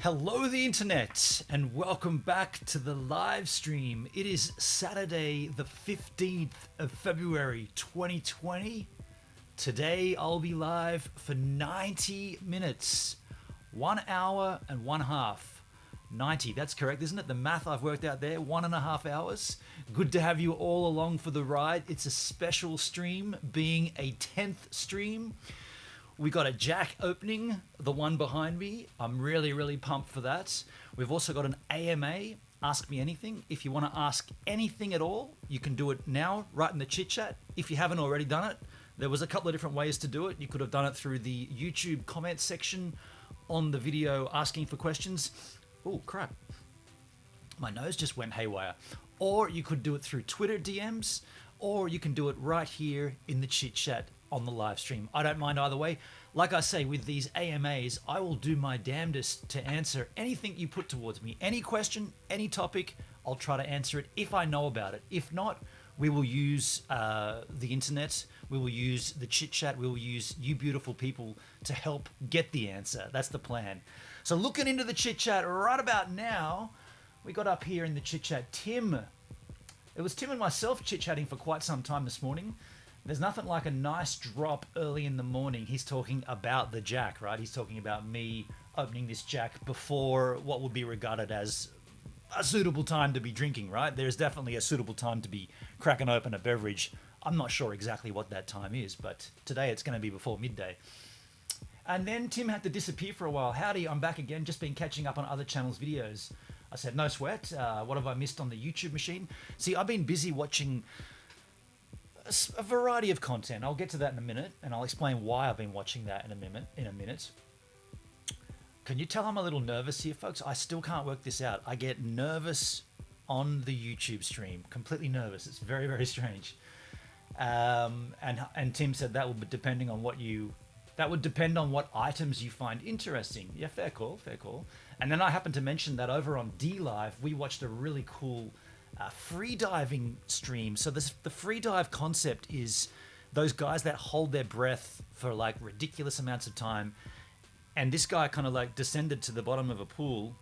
Hello, the internet, and welcome back to the live stream. It is Saturday, the 15th of February 2020. Today, I'll be live for 90 minutes, 1 hour and one half. 90, that's correct, isn't it? The math I've worked out there, 1.5 hours. Good to have you all along for the ride. It's a special stream, being a 10th stream. We got a Jack opening, the one behind me. I'm really pumped for that. We've also got an AMA, Ask Me Anything. If you want to ask anything at all, you can do it now, right in the chit chat. If you haven't already done it, there was a couple of different ways to do it. You could have done it through the YouTube comment section on the video asking for questions. Oh, crap. My nose just went haywire. Or you could do it through Twitter DMs, or you can do it right here in the chit chat on the live stream. I don't mind either way. Like I say, with these AMAs, I will do my damnedest to answer anything you put towards me. Any question, any topic, I'll try to answer it if I know about it. If not, we will use the internet, we will use the chit chat, we will use you beautiful people to help get the answer. That's the plan. So looking into the chit chat right about now, we got up here in the chit chat Tim. It was Tim and myself chit chatting for quite some time this morning. There's nothing like a nice drop early in the morning. He's talking about the Jack, right? He's talking about me opening this Jack before what would be regarded as a suitable time to be drinking, right? There's definitely a suitable time to be cracking open a beverage. I'm not sure exactly what that time is, but today it's going to be before midday. And then Tim had to disappear for a while. Howdy, I'm back again. Just been catching up on other channels' videos. I said, no sweat. What have I missed on the YouTube machine? See, I've been busy watching a variety of content. I'll get to that in a minute, and I'll explain why I've been watching that in a minute. Can you tell I'm a little nervous here, folks? I still can't work this out. I get nervous on the YouTube stream, completely nervous. It's very strange. And Tim said that would be depending on that would depend on what items you find interesting. Yeah, fair call. And then I happened to mention that over on D Live, we watched a really cool free diving stream. So the free dive concept is those guys that hold their breath for like ridiculous amounts of time. And this guy kind of like descended to the bottom of a pool,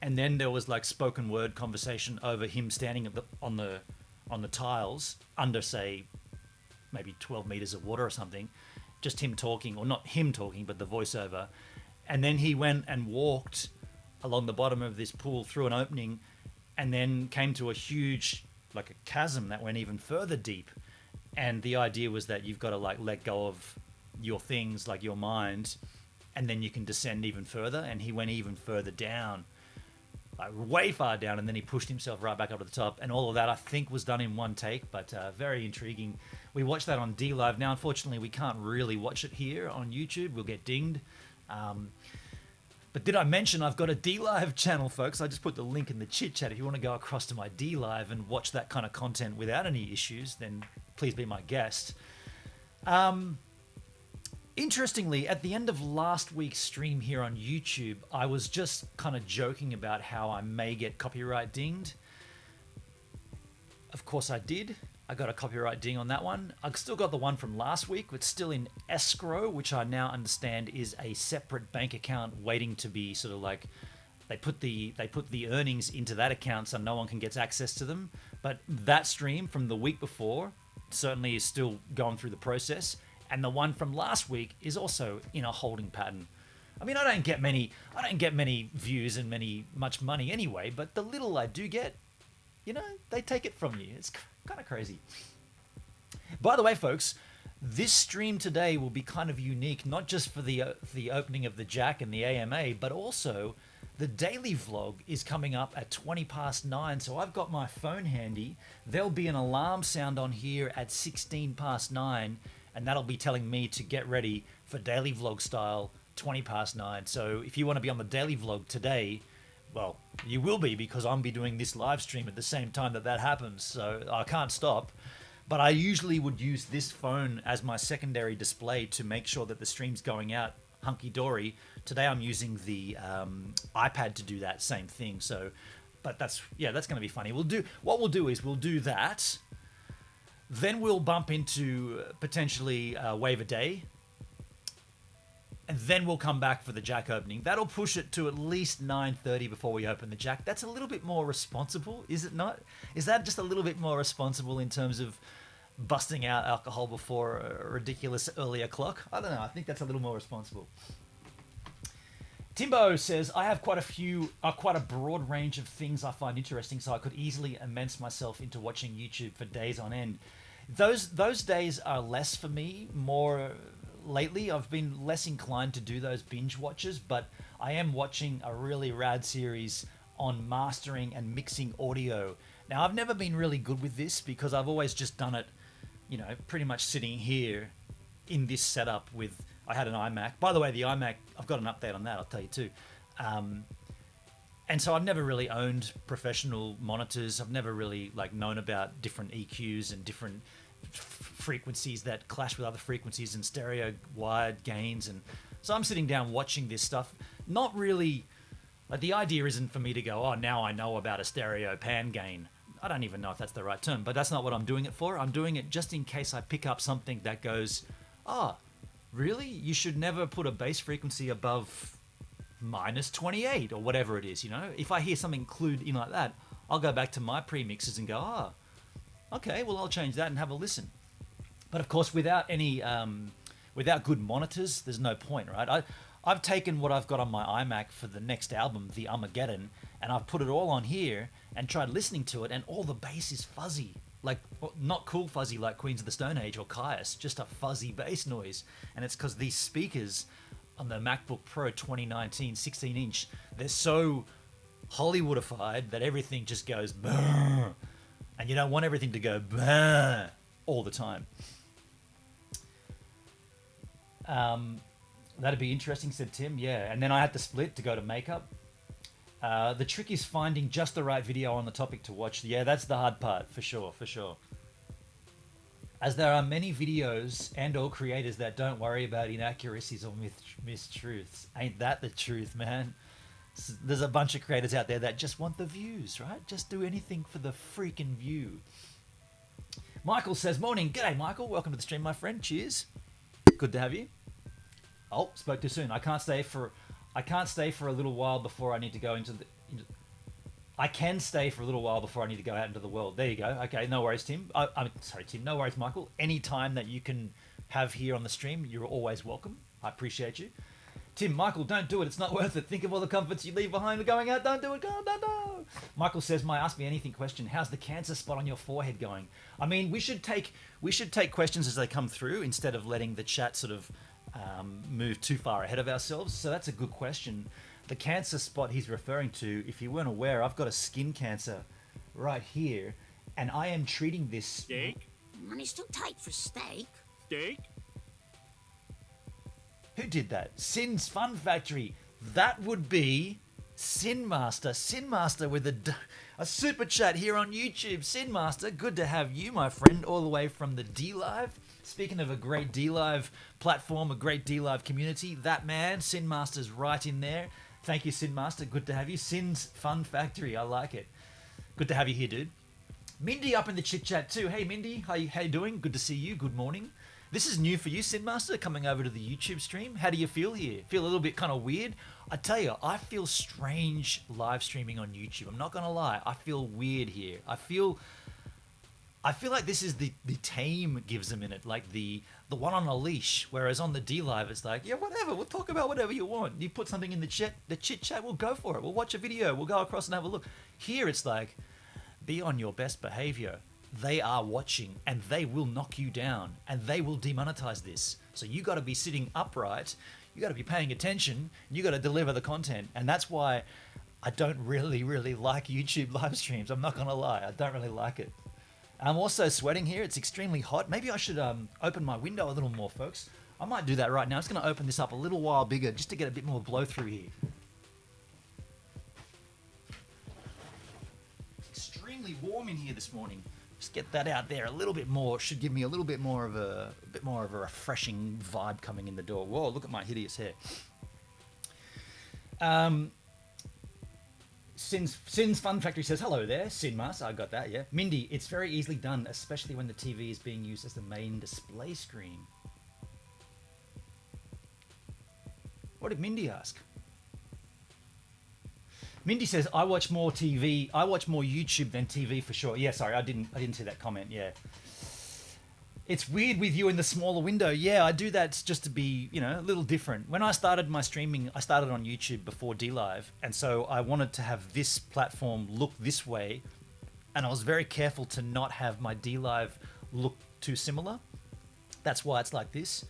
and then there was like spoken word conversation over him standing on the tiles under, say, maybe 12 meters of water or something. Just him talking, or not him talking, but the voiceover. And then he went and walked along the bottom of this pool through an opening, and then came to a huge, like a chasm that went even further deep. And the idea was that you've got to like let go of your things, like your mind, and then you can descend even further. And he went even further down, like way far down, and then he pushed himself right back up to the top. And all of that, I think, was done in one take, but very intriguing. We watched that on D Live. Now, unfortunately, we can't really watch it here on YouTube. We'll get dinged. But did I mention I've got a D Live channel, folks? I just put the link in the chit chat. If you want to go across to my D Live and watch that kind of content without any issues, then please be my guest. Interestingly, at the end of last week's stream here on YouTube, I was just kind of joking about how I may get copyright dinged. Of course I did. I got a copyright ding on that one. I've still got the one from last week. It's still in escrow, which I now understand is a separate bank account waiting to be sort of like, they put the earnings into that account so no one can get access to them. But that stream from the week before certainly is still going through the process. And the one from last week is also in a holding pattern. I mean, I don't get many views and much money anyway, but the little I do get, you know, they take it from you. It's kind of crazy. By the way, folks, this stream today will be kind of unique, not just for the opening of the Jack and the AMA, but also the daily vlog is coming up at 9:20. So I've got my phone handy. There'll be an alarm sound on here at 9:16, and that'll be telling me to get ready for daily vlog style 9:20. So if you want to be on the daily vlog today, well, you will be, because I'm be doing this live stream at the same time that happens, so I can't stop. But I usually would use this phone as my secondary display to make sure that the stream's going out hunky-dory. Today I'm using the iPad to do that same thing. So, but that's going to be funny. We'll do that. Then we'll bump into potentially Wave a Day. and then we'll come back for the jack opening. That'll push it to at least 9:30 before we open the jack. That's a little bit more responsible, is it not? Is that just a little bit more responsible in terms of busting out alcohol before a ridiculous early o'clock? I don't know. I think that's a little more responsible. Timbo says, I have quite a broad range of things I find interesting, so I could easily immerse myself into watching YouTube for days on end. Those days are less for me. More lately, I've been less inclined to do those binge watches, but I am watching a really rad series on mastering and mixing audio. Now, I've never been really good with this because I've always just done it, you know, pretty much sitting here in this setup with... I had an iMac. By the way, the iMac, I've got an update on that, I'll tell you too. And so I've never really owned professional monitors. I've never really known about different EQs and different frequencies that clash with other frequencies and stereo wired gains. And so I'm sitting down watching this stuff. Not really, the idea isn't for me to go, oh, now I know about a stereo pan gain. I don't even know if that's the right term, but that's not what I'm doing it for. I'm doing it just in case I pick up something that goes, oh, really? You should never put a bass frequency above -28 or whatever it is, you know? If I hear something clued in like that, I'll go back to my premixes and go, oh, okay, well, I'll change that and have a listen. But of course, without good monitors, there's no point, right? I've taken what I've got on my iMac for the next album, the Armageddon, and I've put it all on here and tried listening to it, and all the bass is fuzzy. Not cool fuzzy like Queens of the Stone Age or Caius, just a fuzzy bass noise. And it's because these speakers on the MacBook Pro 2019 16-inch, they're so Hollywoodified that everything just goes brrr, and you don't want everything to go brrr all the time. That'd be interesting, said Tim. Yeah, and then I had to split to go to makeup. The trick is finding just the right video on the topic to watch. Yeah, that's the hard part, for sure. As there are many videos and or creators that don't worry about inaccuracies or mistruths. Ain't that the truth, man? There's a bunch of creators out there that just want the views, right? Just do anything for the freaking view. Michael says, morning. G'day, Michael. Welcome to the stream, my friend. Cheers. Good to have you. Oh, spoke too soon. I can't stay for a little while before I need to go I can stay for a little while before I need to go out into the world. There you go. Okay, no worries, Tim. I'm sorry, Tim. No worries, Michael. Any time that you can have here on the stream, you're always welcome. I appreciate you. Tim, Michael, don't do it. It's not worth it. Think of all the comforts you leave behind going out. Don't do it. Don't. Michael says, my Ask Me Anything question. How's the cancer spot on your forehead going? I mean, we should take questions as they come through instead of letting the chat sort of move too far ahead of ourselves. So that's a good question. The cancer spot he's referring to, if you weren't aware, I've got a skin cancer right here, and I am treating this... Steak? Money's too tight for steak. Steak? Who did that? Sin's Fun Factory. That would be Sin Master. Sin Master with a super chat here on YouTube. Sin Master, good to have you, my friend, all the way from the D-Live. Speaking of a great D-Live platform, a great D-Live community, that man, Sin Master's right in there. Thank you, Sin Master. Good to have you. Sin's Fun Factory. I like it. Good to have you here, dude. Mindy up in the chit chat too. Hey, Mindy. How you doing? Good to see you. Good morning. This is new for you, Sin Master, coming over to the YouTube stream. How do you feel here? Feel a little bit kind of weird? I tell you, I feel strange live streaming on YouTube. I'm not going to lie. I feel weird here. I feel like this is the tame gives a minute, like the one on a leash, whereas on the D-Live it's like, yeah, whatever, we'll talk about whatever you want. You put something in the chit chat, we'll go for it. We'll watch a video, we'll go across and have a look. Here it's like, be on your best behavior. They are watching and they will knock you down and they will demonetize this. So you got to be sitting upright, you got to be paying attention, you got to deliver the content. And that's why I don't really like YouTube live streams. I'm not going to lie, I don't really like it. I'm also sweating here. It's extremely hot. Maybe I should open my window a little more, folks. I might do that right now. I'm just going to open this up a little while bigger just to get a bit more blow through here. It's extremely warm in here this morning. Just get that out there a little bit more. Should give me a little bit more of a refreshing vibe coming in the door. Whoa, look at my hideous hair. Sin's Fun Factory says, hello there, Sin Mas, I got that, yeah. Mindy, it's very easily done, especially when the TV is being used as the main display screen. What did Mindy ask? Mindy says, I watch more TV. I watch more YouTube than TV for sure. Yeah, sorry, I didn't see that comment. Yeah. It's weird with you in the smaller window. Yeah, I do that just to be, a little different. When I started my streaming, I started on YouTube before DLive. And so I wanted to have this platform look this way. And I was very careful to not have my DLive look too similar. That's why it's like this.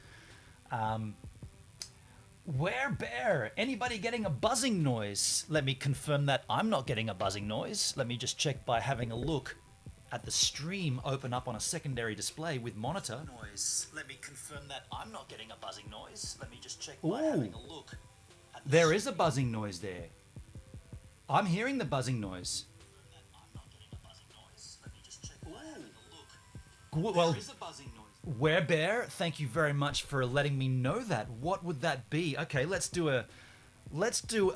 Where Bear? Anybody getting a buzzing noise? Let me confirm that I'm not getting a buzzing noise. Let me just check by having a look at the stream open up on a secondary display with monitor. Noise. Let me confirm that I'm not getting a buzzing noise. Let me just check by having a look. There is a buzzing noise there. I'm hearing the buzzing noise. Well, there is a buzzing noise. Where Bear, thank you very much for letting me know that. What would that be? Okay, let's do a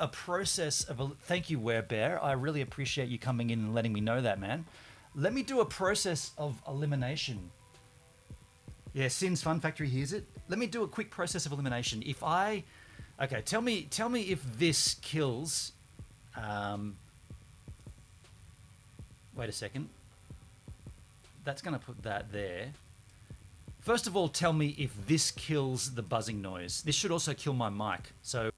process of thank you, Where Bear. I really appreciate you coming in and letting me know that, man. Let me do a process of elimination. Yeah, Sin's Fun Factory hears it. Let me do a quick process of elimination. Okay, tell me if this kills. Wait a second. That's going to put that there. First of all, tell me if this kills the buzzing noise. This should also kill my mic. So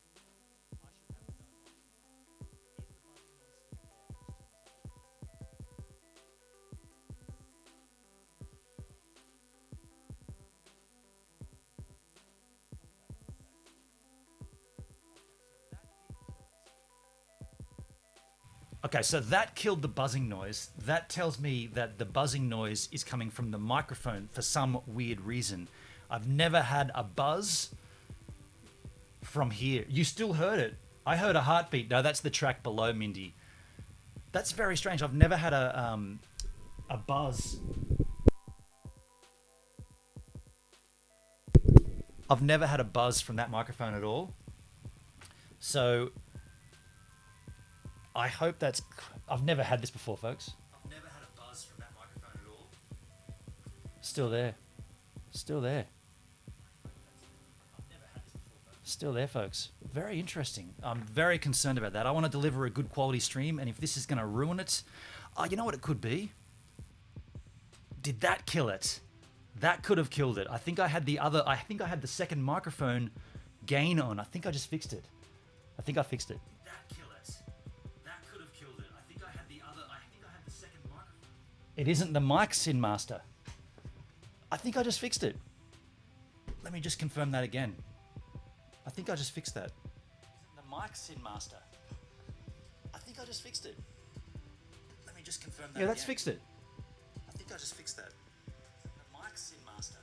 okay, so that killed the buzzing noise. That tells me that the buzzing noise is coming from the microphone for some weird reason. I've never had a buzz from here. You still heard it. I heard a heartbeat. No, that's the track below, Mindy. That's very strange. I've never had a buzz. I've never had a buzz from that microphone at all. So I hope that's... I've never had this before, folks. I've never had a buzz from that microphone at all. Still there. Still there. I've never had this before, folks. Still there, folks. Very interesting. I'm very concerned about that. I want to deliver a good quality stream, and if this is going to ruin it... Oh, you know what it could be? Did that kill it? That could have killed it. I think I had the second microphone gain on. I think I just fixed it. I think I fixed it. It isn't the mic, Sin Master. I think I just fixed it. Let me just confirm that again. I think I just fixed that. The mic, Sin Master. I think I just fixed it. Let me just confirm that. Yeah, that's fixed it. I think I just fixed that. The mic, Sin Master.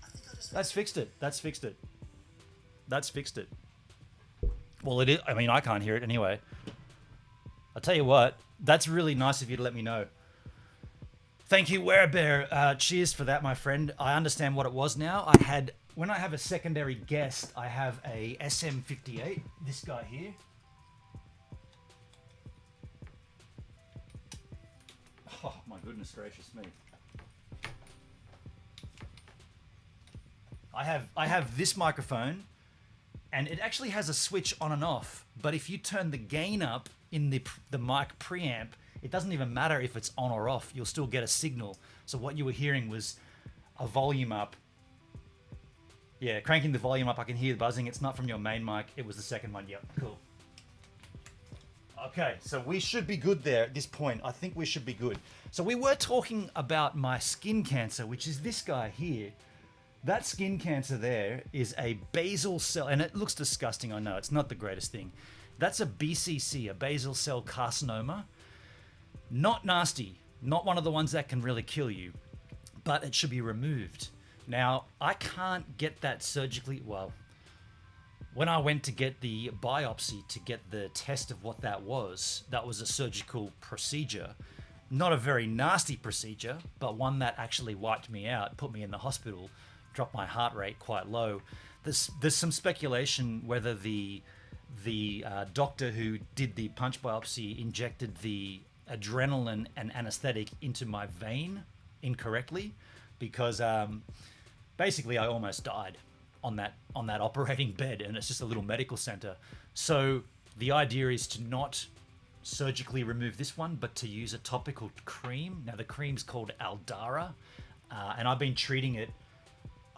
I think I just. That's fixed it. That's fixed it. That's fixed it. Well, it is. I mean, I can't hear it anyway. I'll tell you what. That's really nice of you to let me know. Thank you, Werebear. Cheers for that, my friend. I understand what it was now. When I have a secondary guest, I have a SM58, this guy here. Oh, my goodness gracious me. I have this microphone, and it actually has a switch on and off, but if you turn the gain up in the mic preamp, it doesn't even matter if it's on or off. You'll still get a signal. So what you were hearing was a volume up. Yeah, cranking the volume up. I can hear the buzzing. It's not from your main mic. It was the second one. Yep, cool. Okay, so we should be good there at this point. I think we should be good. So we were talking about my skin cancer, which is this guy here. That skin cancer there is a basal cell, and it looks disgusting, I know. It's not the greatest thing. That's a BCC, a basal cell carcinoma. Not nasty, not one of the ones that can really kill you, but it should be removed. Now, I can't get that surgically. Well, when I went to get the biopsy to get the test of what that was a surgical procedure. Not a very nasty procedure, but one that actually wiped me out, put me in the hospital, dropped my heart rate quite low. There's some speculation whether the doctor who did the punch biopsy injected the adrenaline and anesthetic into my vein incorrectly, because basically I almost died. on that operating bed, and it's just a little medical center. So the idea is to not surgically remove this one, but to use a topical cream. Now the cream's called Aldara, and I've been treating it.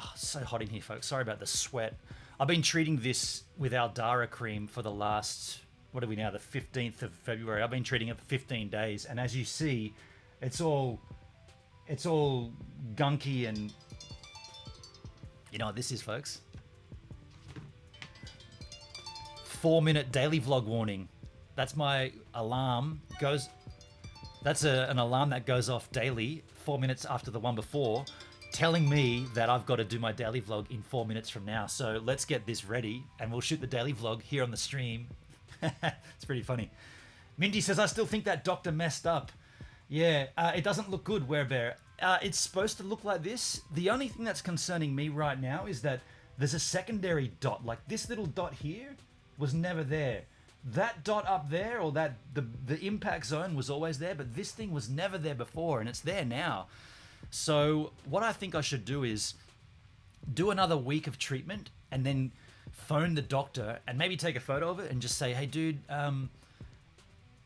Oh, so hot in here, folks. Sorry about the sweat. I've been treating this with Aldara cream for the last, what are we now, the 15th of February. I've been treating it for 15 days, and as you see, it's all gunky, and you know what this is, folks? 4-minute daily vlog warning. That's my alarm. That's an alarm that goes off daily, 4 minutes after the one before, telling me that I've got to do my daily vlog in 4 minutes from now. So let's get this ready, and we'll shoot the daily vlog here on the stream. It's pretty funny. Mindy says, I still think that doctor messed up. Yeah, it doesn't look good, Werebear. It's supposed to look like this. The only thing that's concerning me right now is that there's a secondary dot. Like this little dot here was never there. That dot up there, or that the impact zone was always there, but this thing was never there before, and it's there now. So what I think I should do is do another week of treatment, and then phone the doctor and maybe take a photo of it and just say, hey dude,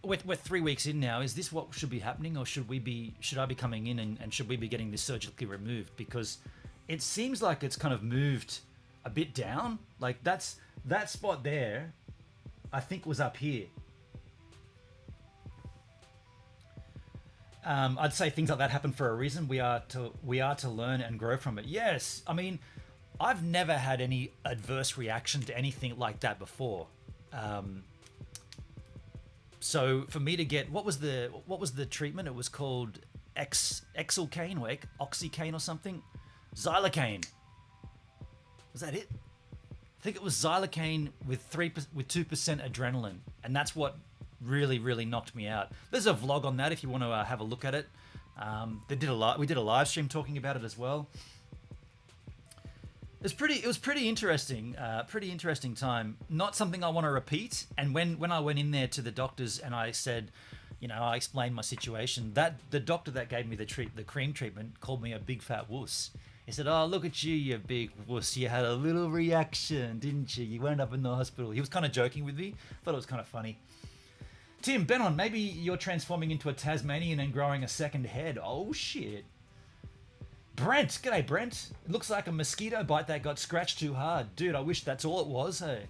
we're 3 weeks in now. Is this what should be happening, or should I be coming in and should we be getting this surgically removed? Because it seems like it's kind of moved a bit down. Like that spot there, I think was up here. I'd say things like that happen for a reason. We are to learn and grow from it. Yes, I mean, I've never had any adverse reaction to anything like that before. So for me to get, what was the treatment? It was called Exalcane or Oxycane or something. Xylocaine. Was that it? I think it was Xylocaine with 2% adrenaline, and that's what really knocked me out. There's a vlog on that if you want to have a look at it. We did a live stream talking about it as well. It was pretty interesting. Pretty interesting time. Not something I want to repeat. And when I went in there to the doctors and I said, you know, I explained my situation, that the doctor that gave me the cream treatment called me a big fat wuss. He said, oh, look at you, you big wuss. You had a little reaction, didn't you? You wound up in the hospital. He was kind of joking with me. Thought it was kind of funny. Tim, Benon, maybe you're transforming into a Tasmanian and growing a second head. Oh, shit. Brent, g'day, Brent. It looks like a mosquito bite that got scratched too hard. Dude, I wish that's all it was, hey.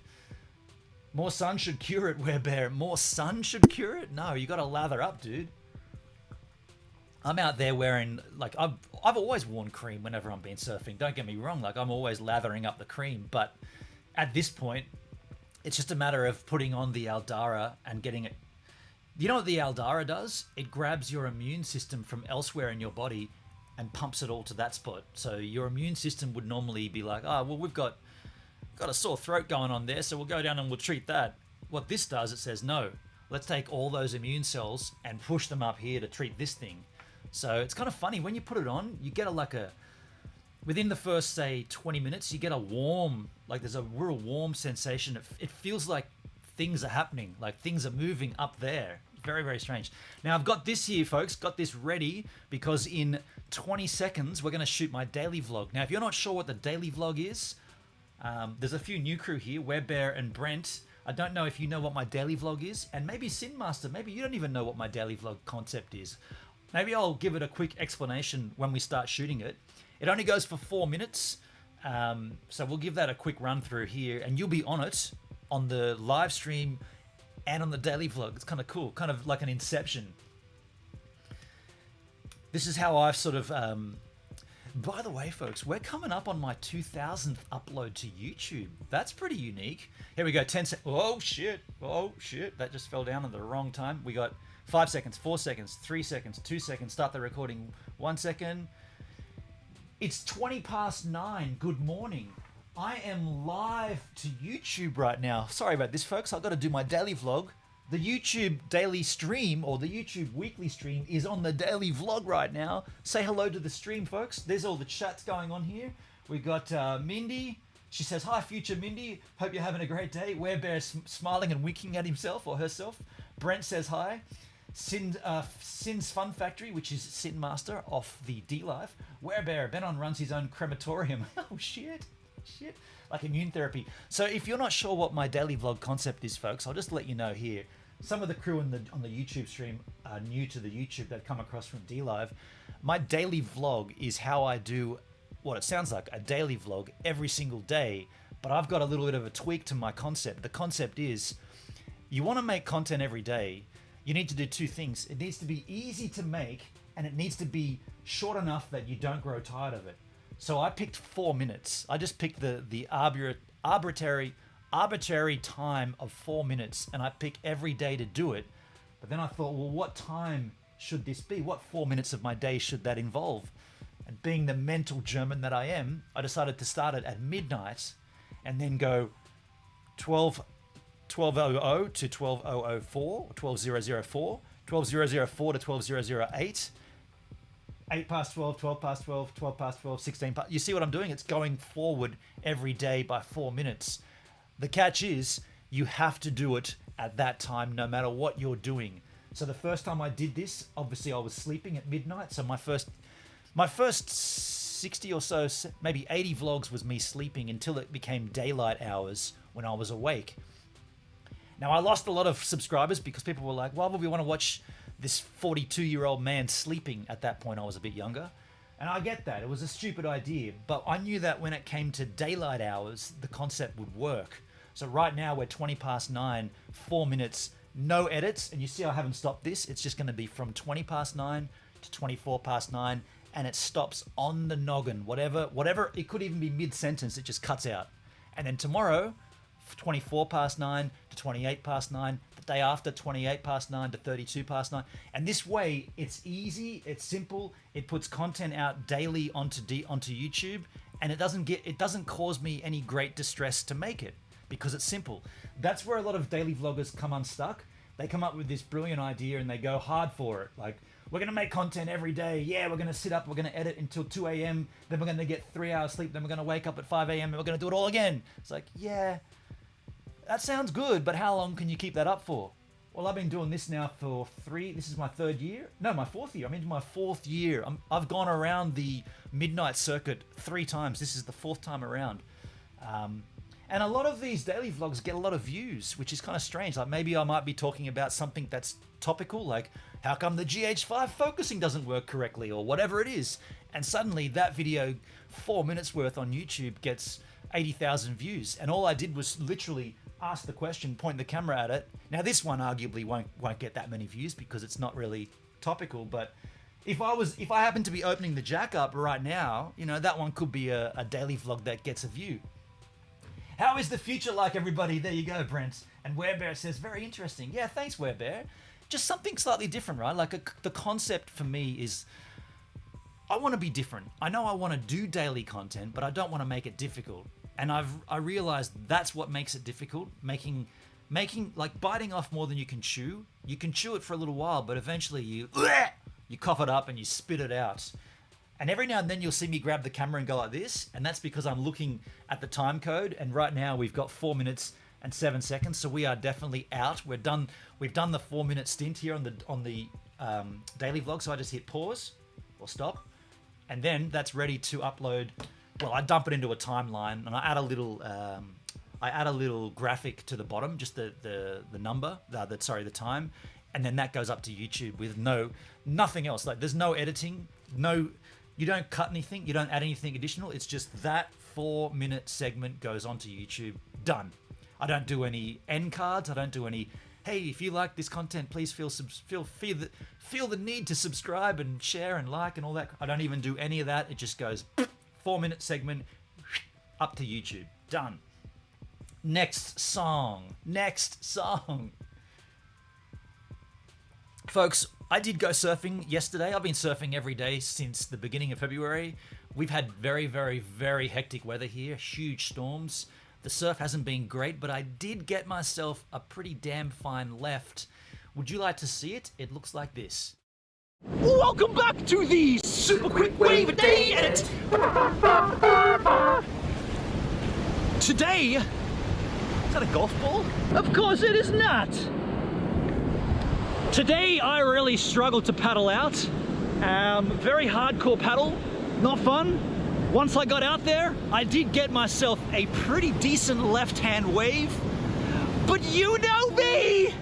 More sun should cure it, Werebear. More sun should cure it? No, you gotta lather up, dude. I'm out there wearing, like, I've always worn cream whenever I'm been surfing. Don't get me wrong, like, I'm always lathering up the cream. But at this point, it's just a matter of putting on the Aldara and getting it. You know what the Aldara does? It grabs your immune system from elsewhere in your body and pumps it all to that spot. So your immune system would normally be like, oh, well, we've got a sore throat going on there, so we'll go down and we'll treat that. What this does, it says, no, let's take all those immune cells and push them up here to treat this thing. So it's kind of funny. When you put it on, you get within the first, say, 20 minutes, you get a warm, like there's a real warm sensation. It feels like things are happening, like things are moving up there. Very, very strange. Now, I've got this here, folks, got this ready because in 20 seconds, we're going to shoot my daily vlog. Now, if you're not sure what the daily vlog is, there's a few new crew here, Werebear and Brent. I don't know if you know what my daily vlog is, and maybe Sin Master, maybe you don't even know what my daily vlog concept is. Maybe I'll give it a quick explanation when we start shooting it. It only goes for 4 minutes, so we'll give that a quick run through here, and you'll be on it on the live stream and on the daily vlog. It's kind of cool, kind of like an inception. This is how I've sort of... by the way, folks, we're coming up on my 2000th upload to YouTube. That's pretty unique. Here we go, 10 seconds. Oh, shit. Oh, shit. That just fell down at the wrong time. We got 5 seconds, 4 seconds, 3 seconds, 2 seconds. Start the recording. 1 second. It's 9:20. Good morning. I am live to YouTube right now. Sorry about this, folks. I've got to do my daily vlog. The YouTube daily stream, or the YouTube weekly stream, is on the daily vlog right now. Say hello to the stream, folks. There's all the chats going on here. We got Mindy. She says, hi, future Mindy. Hope you're having a great day. Werebear smiling and winking at himself or herself. Brent says hi. Sin's Fun Factory, which is Sin Master off the D Live. Werebear, Benon runs his own crematorium. Oh, shit. Shit. Like immune therapy. So if you're not sure what my daily vlog concept is, folks, I'll just let you know here. Some of the crew on the YouTube stream are new to the YouTube. They've come across from DLive. My daily vlog is how I do what it sounds like, a daily vlog every single day. But I've got a little bit of a tweak to my concept. The concept is, you want to make content every day, you need to do two things. It needs to be easy to make, and it needs to be short enough that you don't grow tired of it. So I picked 4 minutes. I just picked the arbitrary time of 4 minutes, and I pick every day to do it. But then I thought, well, what time should this be? What 4 minutes of my day should that involve? And being the mental German that I am, I decided to start it at midnight and then go 12:00 to 12:004, 12:004, 12:004 to 12:008. 8 past 12, 12 past 12, 12 past 12, 16 past... You see what I'm doing? It's going forward every day by 4 minutes. The catch is, you have to do it at that time no matter what you're doing. So the first time I did this, obviously I was sleeping at midnight. So my first 60 or so, maybe 80 vlogs was me sleeping until it became daylight hours when I was awake. Now I lost a lot of subscribers because people were like, why would we want to watch this 42-year-old man sleeping? At that point I was a bit younger, and I get that, it was a stupid idea, but I knew that when it came to daylight hours the concept would work. So right now we're 20 past 9, 4 minutes, no edits, and you see I haven't stopped this. It's just going to be from 20 past 9 to 24 past 9, and it stops on the noggin. Whatever, it could even be mid-sentence, it just cuts out. And then tomorrow 24 past 9 to 28 past 9, the day after 28 past 9 to 32 past 9. And this way it's easy, it's simple, it puts content out daily onto YouTube, and it doesn't cause me any great distress to make it because it's simple. That's where a lot of daily vloggers come unstuck. They come up with this brilliant idea and they go hard for it. Like, we're going to make content every day. Yeah, we're going to sit up, we're going to edit until 2 a.m. Then we're going to get 3 hours sleep. Then we're going to wake up at 5 a.m. and we're going to do it all again. It's like, yeah, that sounds good, but how long can you keep that up for? Well, I've been doing this now for this is my third year. No, my fourth year. I'm into my fourth year. I've gone around the midnight circuit 3 times. This is the 4th time around. And a lot of these daily vlogs get a lot of views, which is kind of strange. Like maybe I might be talking about something that's topical, like how come the GH5 focusing doesn't work correctly or whatever it is. And suddenly that video, 4 minutes worth on YouTube, gets 80,000 views. And all I did was literally ask the question, point the camera at it. Now this one arguably won't get that many views because it's not really topical, but if I happen to be opening the jack up right now, you know, that one could be a daily vlog that gets a view. How is the future like, everybody? There you go, Brent. And Werebear says, very interesting. Yeah, thanks, Werebear. Just something slightly different, right? Like the concept for me is, I want to be different. I know I want to do daily content, but I don't want to make it difficult. And I realized that's what makes it difficult. Making like biting off more than you can chew. You can chew it for a little while, but eventually you cough it up and you spit it out. And every now and then you'll see me grab the camera and go like this, and that's because I'm looking at the time code, and right now we've got 4 minutes and 7 seconds, so we are definitely out. We're done. We've done the 4 minute stint here on the daily vlog, so I just hit pause or stop, and then that's ready to upload. Well, I dump it into a timeline, and I add a little graphic to the bottom, just the number, the time, and then that goes up to YouTube with nothing else. Like there's no editing, you don't cut anything, you don't add anything additional. It's just that 4 minute segment goes onto YouTube. Done. I don't do any end cards. I don't do any, hey, if you like this content, please feel the need to subscribe and share and like and all that. I don't even do any of that. It just goes 4 minute segment up to YouTube. Done. Next song. Folks, I did go surfing yesterday. I've been surfing every day since the beginning of February. We've had very, very, very hectic weather here, huge storms. The surf hasn't been great, but I did get myself a pretty damn fine left. Would you like to see it? It looks like this. Welcome back to the Super Quick Wave a Day Edit! Today... Is that a golf ball? Of course it is not! Today I really struggled to paddle out. Very hardcore paddle, not fun. Once I got out there, I did get myself a pretty decent left-hand wave. But you know me!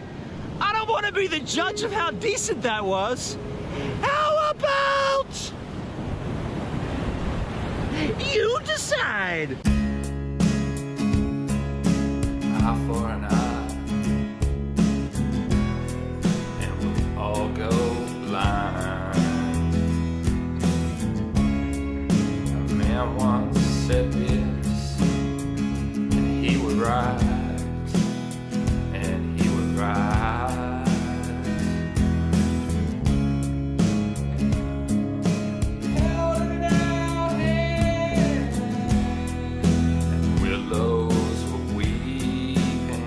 I don't want to be the judge of how decent that was. How about you decide? Eye for an eye, and we'll all go blind. A man once said this, and he would rise, and he would rise. Held in our hands, and willows were weeping.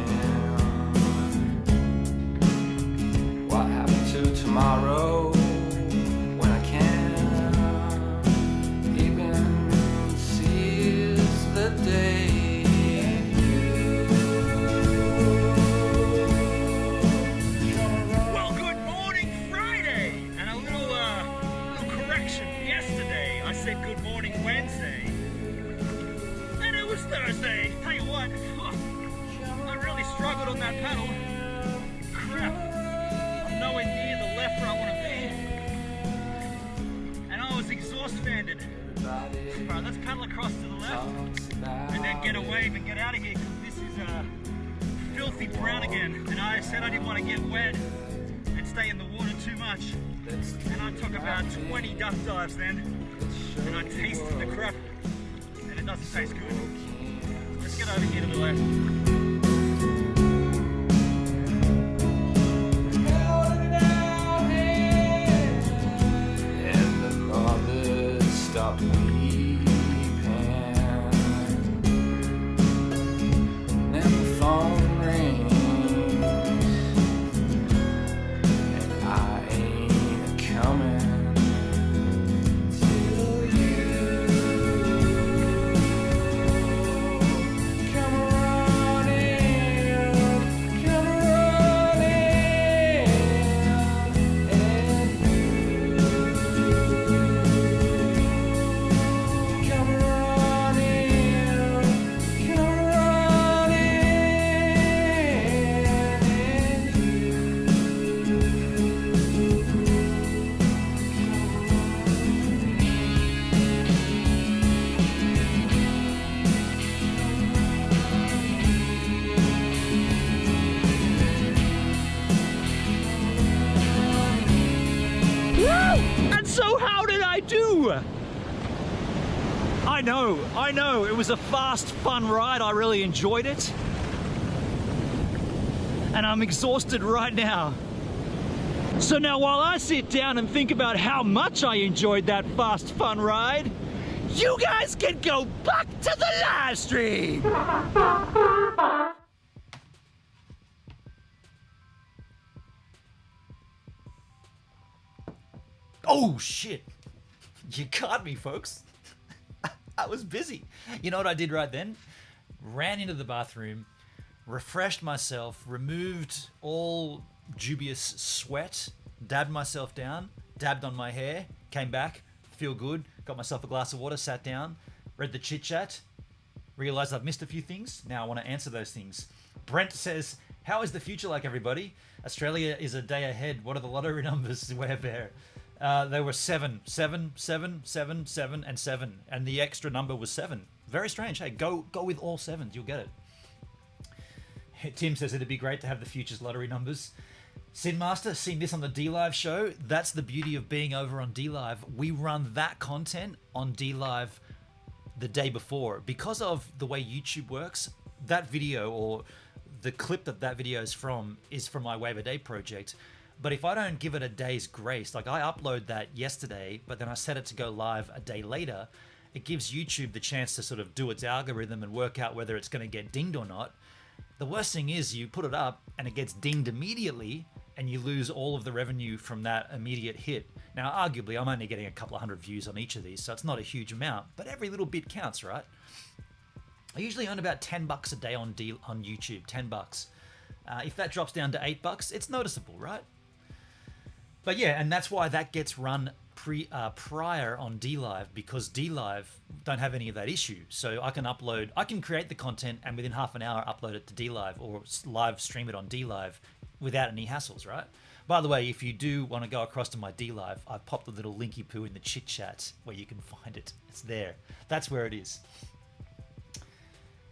What happened to tomorrow when I can't even seize the day? Well, good morning, Friday! And a little correction. Yesterday, I said good morning, Wednesday. And it was Thursday. Tell you what, I really struggled on that pedal. Crap. I'm nowhere near the left where I want to be. And I was exhaust fanned. Right, let's pedal across to the left. And then get a wave and get out of here, because this is filthy brown again. And I said I didn't want to get wet and stay in the water too much. And I took about 20 duck dives then. And I tasted the crap. And it doesn't taste good. Let's get over here to the left. And the mothers stopped weeping, and the phone rings, and I ain't coming till you come running, and And so how did I do? I know, it was a fast, fun ride. I really enjoyed it. And I'm exhausted right now. So now while I sit down and think about how much I enjoyed that fast, fun ride, you guys can go back to the live stream. Oh shit! You caught me, folks. I was busy. You know what I did right then? Ran into the bathroom, refreshed myself, removed all dubious sweat, dabbed myself down, dabbed on my hair, came back, feel good, got myself a glass of water, sat down, read the chit chat, realized I've missed a few things. Now I want to answer those things. Brent says, how is the future like, everybody? Australia is a day ahead. What are the lottery numbers? Where bear? They were 7, 7, 7, 7, 7, and 7, and the extra number was 7. Very strange. Hey, go with all 7s. You'll get it. Tim says it'd be great to have the futures lottery numbers. Sin Master, seen this on the D-Live show. That's the beauty of being over on D-Live. We run that content on D-Live the day before. Because of the way YouTube works, that video, or the clip that video is from my Wave a Day project. But if I don't give it a day's grace, like I upload that yesterday, but then I set it to go live a day later, it gives YouTube the chance to sort of do its algorithm and work out whether it's going to get dinged or not. The worst thing is you put it up and it gets dinged immediately and you lose all of the revenue from that immediate hit. Now, arguably, I'm only getting a couple of hundred views on each of these, so it's not a huge amount, but every little bit counts, right? I usually earn about $10 a day on YouTube, $10. If that drops down to $8, it's noticeable, right? But yeah, and that's why that gets run prior on DLive because DLive don't have any of that issue. So I can create the content and within half an hour upload it to DLive or live stream it on DLive without any hassles, right? By the way, if you do want to go across to my DLive, I've popped a little linky poo in the chit chat where you can find it. It's there. That's where it is.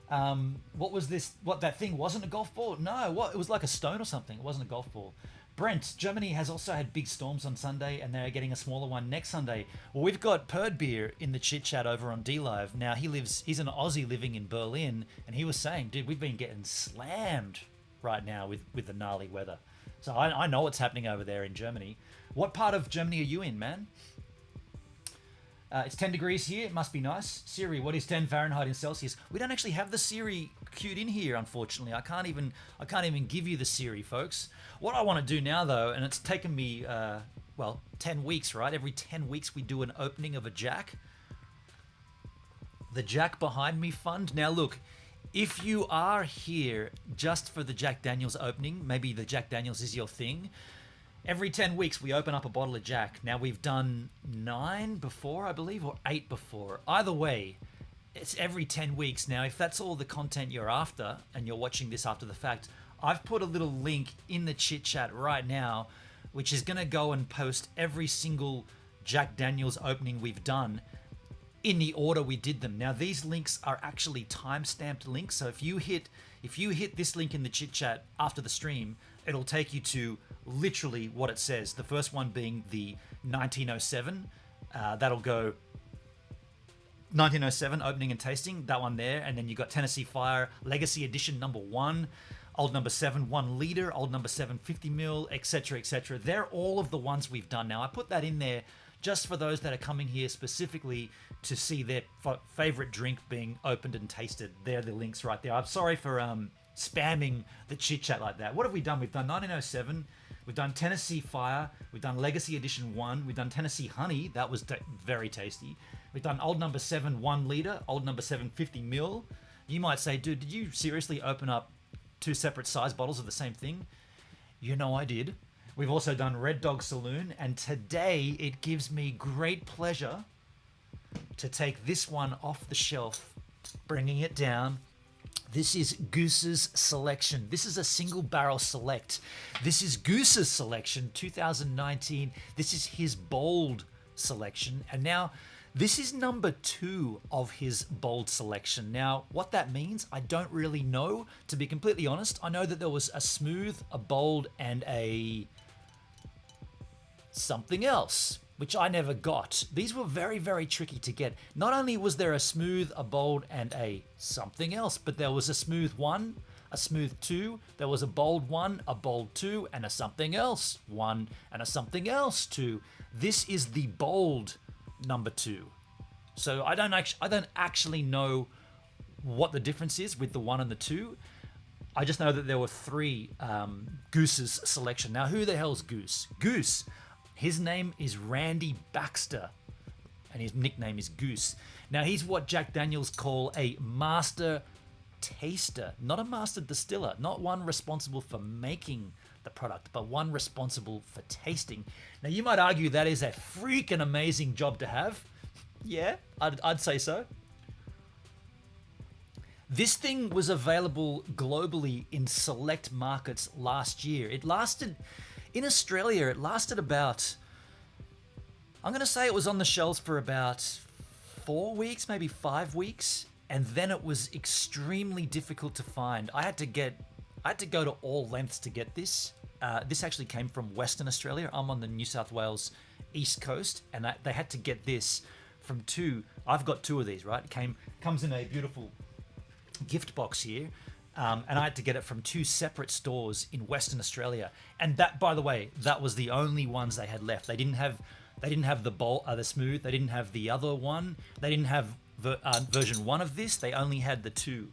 What was this? What, that thing wasn't a golf ball? No, what? It was like a stone or something. It wasn't a golf ball. Brent, Germany has also had big storms on Sunday, and they're getting a smaller one next Sunday. Well, we've got Perd Beer in the chit chat over on DLive. Now he's an Aussie living in Berlin, and he was saying, dude, we've been getting slammed right now with the gnarly weather. So I know what's happening over there in Germany. What part of Germany are you in, man? It's 10 degrees here. It must be nice. Siri, what is 10 Fahrenheit in Celsius? We don't actually have the Siri queued in here, unfortunately. I can't even give you the Siri, folks. What I want to do now, though, and it's taken me, 10 weeks, right? Every 10 weeks we do an opening of a Jack. The Jack Behind Me Fund. Now, look, if you are here just for the Jack Daniels opening, maybe the Jack Daniels is your thing. Every 10 weeks, we open up a bottle of Jack. Now, we've done 9 before, I believe, or 8 before. Either way, it's every 10 weeks. Now, if that's all the content you're after, and you're watching this after the fact, I've put a little link in the chit chat right now, which is going to go and post every single Jack Daniels opening we've done in the order we did them. Now, these links are actually time-stamped links. So if you hit this link in the chit chat after the stream, it'll take you to literally what it says. The first one being the 1907. That'll go 1907 opening and tasting, that one there. And then you got Tennessee Fire Legacy Edition number 1, old number 7 1 liter, old number 7 50 mil, etc., etc. They're all of the ones we've done. Now, I put that in there just for those that are coming here specifically to see their favorite drink being opened and tasted. They're the links right there. I'm sorry for spamming the chit chat like that. What have we done? We've done 1907. We've done Tennessee Fire. We've done Legacy Edition 1. We've done Tennessee Honey. That was very tasty. We've done old number 7 1 liter, old number 7 50 mil. You might say, dude, did you seriously open up 2 separate size bottles of the same thing? You know I did. We've also done Red Dog Saloon, and today it gives me great pleasure to take this one off the shelf, bringing it down. This is Goose's selection. This is a single barrel select. This is Goose's selection, 2019. This is his bold selection. And now this is number 2 of his bold selection. Now, what that means, I don't really know, to be completely honest. I know that there was a smooth, a bold, and a something else, which I never got. These were very, very tricky to get. Not only was there a smooth, a bold, and a something else, but there was a smooth 1, a smooth 2, there was a bold 1, a bold 2, and a something else 1, and a something else 2. This is the bold number 2. So I don't actually know what the difference is with the 1 and the 2. I just know that there were 3 Goose's selection. Now, who the hell's Goose? Goose, his name is Randy Baxter, and his nickname is Goose. Now, he's what Jack Daniels call a master taster, not a master distiller, not one responsible for making the product, but one responsible for tasting. Now, you might argue that is a freaking amazing job to have. Yeah, I'd say so. This thing was available globally in select markets last year. It lasted, in Australia, it lasted about, I'm going to say it was on the shelves for about 4 weeks, maybe 5 weeks. And then it was extremely difficult to find. I had to go to all lengths to get this. This actually came from Western Australia. I'm on the New South Wales East Coast, and they had to get this from 2. I've got 2 of these, right? Comes in a beautiful gift box here, and I had to get it from 2 separate stores in Western Australia. And that, by the way, that was the only ones they had left. They didn't have the smooth. They didn't have the other one. They didn't have version 1 of this. They only had the 2.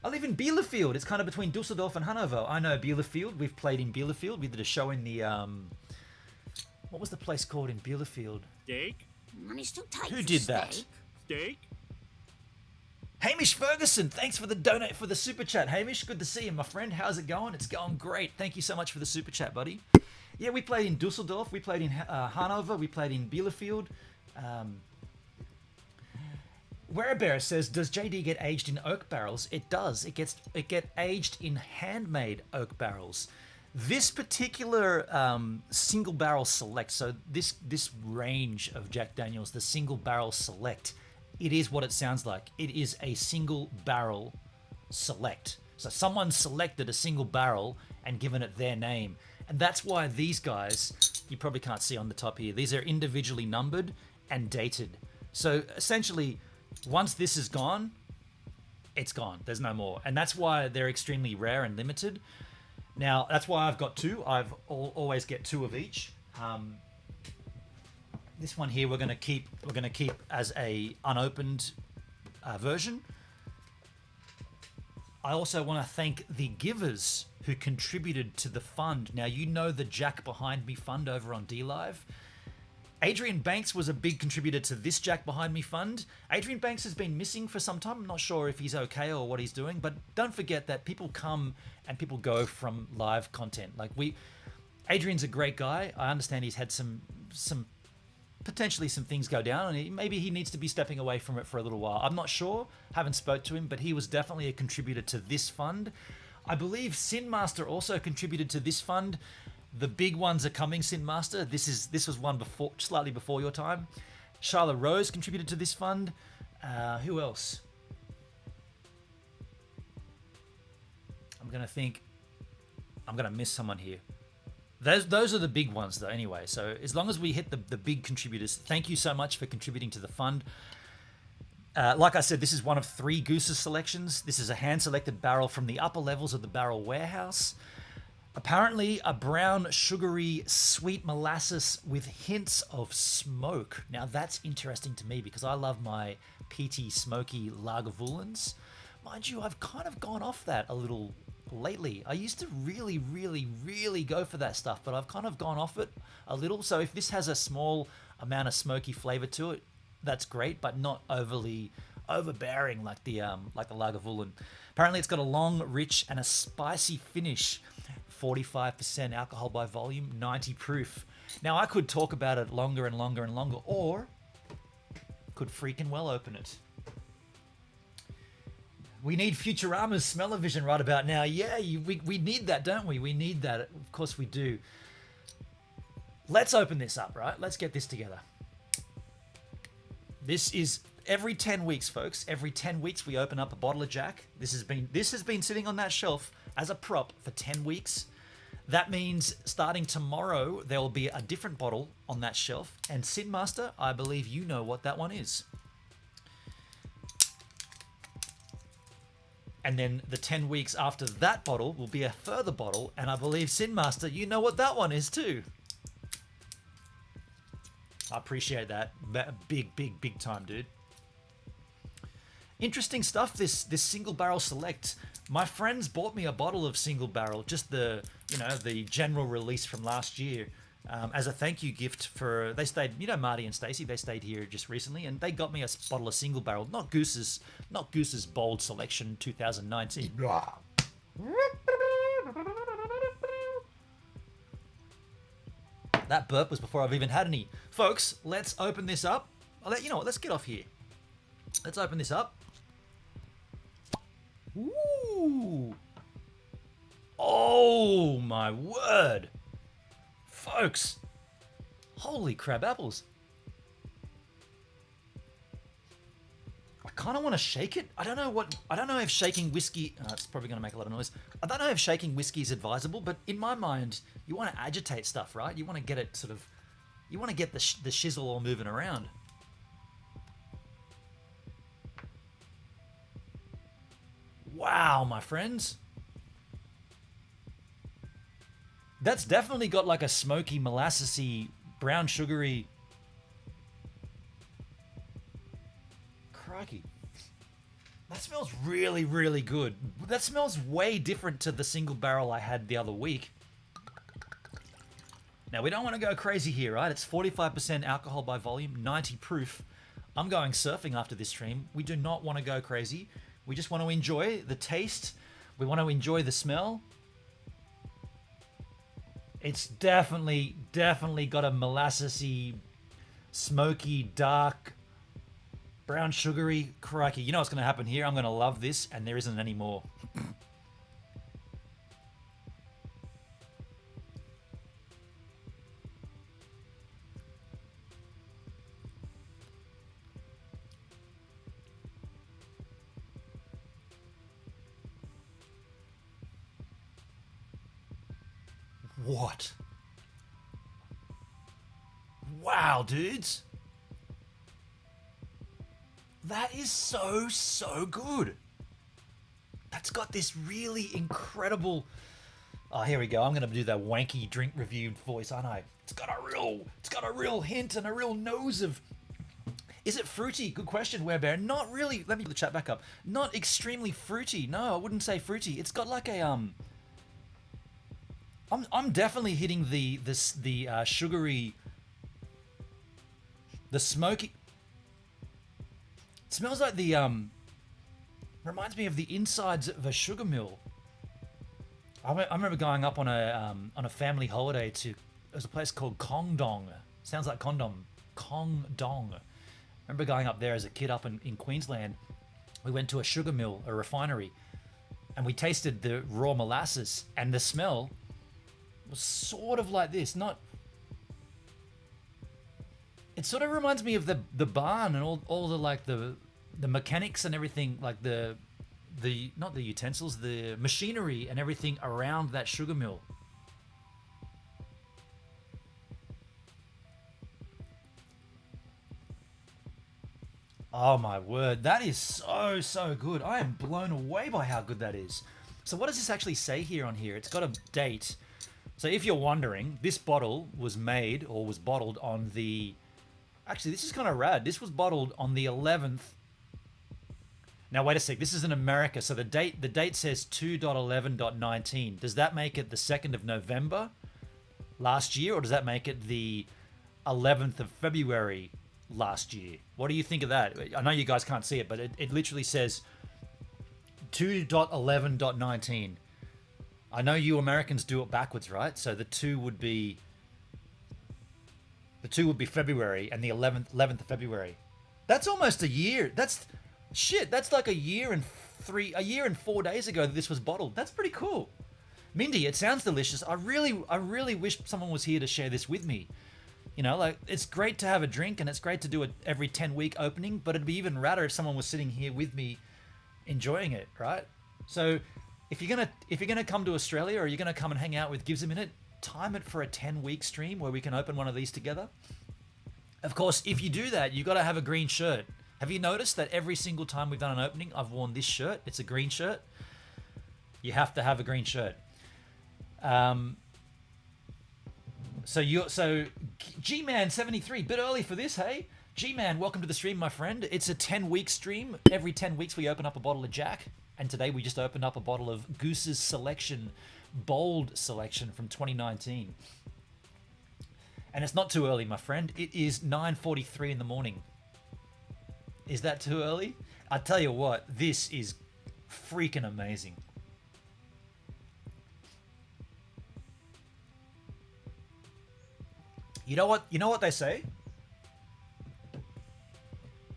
I live in Bielefeld. It's kind of between Dusseldorf and Hanover. I know Bielefeld. We've played in Bielefeld. We did a show in the what was the place called in Bielefeld? Steak? Money's too tight. Who for did that? steak. Steak? Hamish Ferguson, thanks for the donate for the super chat. Hamish, good to see you, my friend. How's it going? It's going great. Thank you so much for the super chat, buddy. Yeah, we played in Dusseldorf, we played in Hanover, we played in Bielefeld. Werebear says, does JD get aged in oak barrels? It does. It get aged in handmade oak barrels. This particular single barrel select, so this range of Jack Daniels, the single barrel select, it is what it sounds like. It is a single barrel select. So someone selected a single barrel and given it their name. And that's why these guys, you probably can't see on the top here, these are individually numbered and dated. So essentially, once this is gone, it's gone. There's no more. And that's why they're extremely rare and limited. Now, that's why I've got two. I've always get two of each. This one here we're going to keep as a unopened version. I also want to thank the givers who contributed to the fund. Now, you know the Jack Behind Me fund over on DLive. Adrian Banks was a big contributor to this Jack Behind Me fund. Adrian Banks has been missing for some time. I'm not sure if he's okay or what he's doing, but don't forget that people come and people go from live content. Adrian's a great guy. I understand he's had some potentially some things go down, and maybe he needs to be stepping away from it for a little while. I'm not sure. Haven't spoke to him, but he was definitely a contributor to this fund. I believe Sin Master also contributed to this fund. The big ones are coming, Sin Master. This was one before, slightly before your time. Charlotte Rose contributed to this fund. Who else? I'm gonna miss someone here. Those are the big ones though anyway. So as long as we hit the big contributors, thank you so much for contributing to the fund. Like I said, this is one of 3 Goose's selections. This is a hand-selected barrel from the upper levels of the barrel warehouse. Apparently a brown, sugary, sweet molasses with hints of smoke. Now that's interesting to me because I love my peaty, smoky Lagavulins. Mind you, I've kind of gone off that a little lately. I used to really, really, really go for that stuff, but I've kind of gone off it a little. So if this has a small amount of smoky flavor to it, that's great, but not overly overbearing like the Lagavulin. Apparently it's got a long, rich, and a spicy finish. 45% alcohol by volume, 90 proof. Now I could talk about it longer and longer and longer, or could freaking well open it. We need Futurama's smell-o-vision right about now. Yeah, we need that, don't we? We need that. Of course we do. Let's open this up, right? Let's get this together. This is every 10 weeks, folks. Every 10 weeks we open up a bottle of Jack. This has been sitting on that shelf as a prop for 10 weeks. That means starting tomorrow, there will be a different bottle on that shelf. And Sin Master, I believe you know what that one is. And then the 10 weeks after that bottle will be a further bottle. And I believe Sin Master, you know what that one is too. I appreciate that. Big time, dude. Interesting stuff, this single barrel select. My friends bought me a bottle of single barrel, just the general release from last year, as a thank you gift for, they stayed, Marty and Stacy, they stayed here just recently, and they got me a bottle of single barrel, not Goose's bold selection 2019. That burp was before I've even had any. Folks, let's open this up. Let's get off here. Let's open this up. Ooh. Oh my word. Folks. Holy crab apples. I kind of want to shake it. I don't know if shaking whiskey, it's probably going to make a lot of noise. I don't know if shaking whiskey is advisable, but in my mind, you want to agitate stuff, right? You want to get it you want to get the shizzle all moving around. Wow, my friends. That's definitely got like a smoky, molassesy, brown sugary. Crikey. That smells really, really good. That smells way different to the single barrel I had the other week. Now, we don't want to go crazy here, right? It's 45% alcohol by volume, 90 proof. I'm going surfing after this stream. We do not want to go crazy. We just want to enjoy the taste. We want to enjoy the smell. It's definitely got a molassesy, smoky, dark, brown sugary. Crikey, you know what's going to happen here? I'm going to love this, and there isn't any more. What? Wow, dudes. That is so good. That's got this really incredible... Oh, here we go. I'm going to do that wanky drink review voice, aren't I? It's got a real hint and a real nose of... Is it fruity? Good question, Werebear. Not really. Let me put the chat back up. Not extremely fruity. No, I wouldn't say fruity. It's got like a I'm definitely hitting the sugary, the smoky. It smells like the reminds me of the insides of a sugar mill. I remember going up on a family holiday to, there's a place called Kong Dong. Sounds like condom. Kong Dong. I remember going up there as a kid up in Queensland. We went to a sugar mill, a refinery, and we tasted the raw molasses, and the smell was sort of like this. Not. It sort of reminds me of the barn and all the like the mechanics and everything, like the not the utensils, the machinery and everything around that sugar mill. Oh my word, that is so good. I am blown away by how good that is. So what does this actually say here on here? It's got a date. So if you're wondering, this bottle was made or was bottled on the... Actually, this is kind of rad. This was bottled on the 11th. Now, wait a sec. This is in America. So the date says 2.11.19. Does that make it the 2nd of November last year? Or does that make it the 11th of February last year? What do you think of that? I know you guys can't see it, but it literally says 2.11.19. I know you Americans do it backwards, right? So the 2 would be February, and the 11th of February. That's almost a year. That's like a year and 4 days ago that this was bottled. That's pretty cool. Mindy, it sounds delicious. I really wish someone was here to share this with me. You know, like, it's great to have a drink and it's great to do it every 10-week opening, but it'd be even radder if someone was sitting here with me enjoying it, right? So if you're gonna come to Australia, or you're gonna come and hang out with Gives a Minute, time it for a 10-week stream where we can open one of these together. Of course, if you do that, you got to have a green shirt. Have you noticed that every single time we've done an opening, I've worn this shirt? It's a green shirt. You have to have a green shirt. So G-Man 73, bit early for this, hey? G-Man, welcome to the stream, my friend. It's a 10-week stream. Every 10 weeks we open up a bottle of Jack, and today we just opened up a bottle of Goose's Selection, Bold Selection from 2019. And it's not too early, my friend. It is 9:43 in the morning. Is that too early? I tell you what, this is freaking amazing. You know what they say?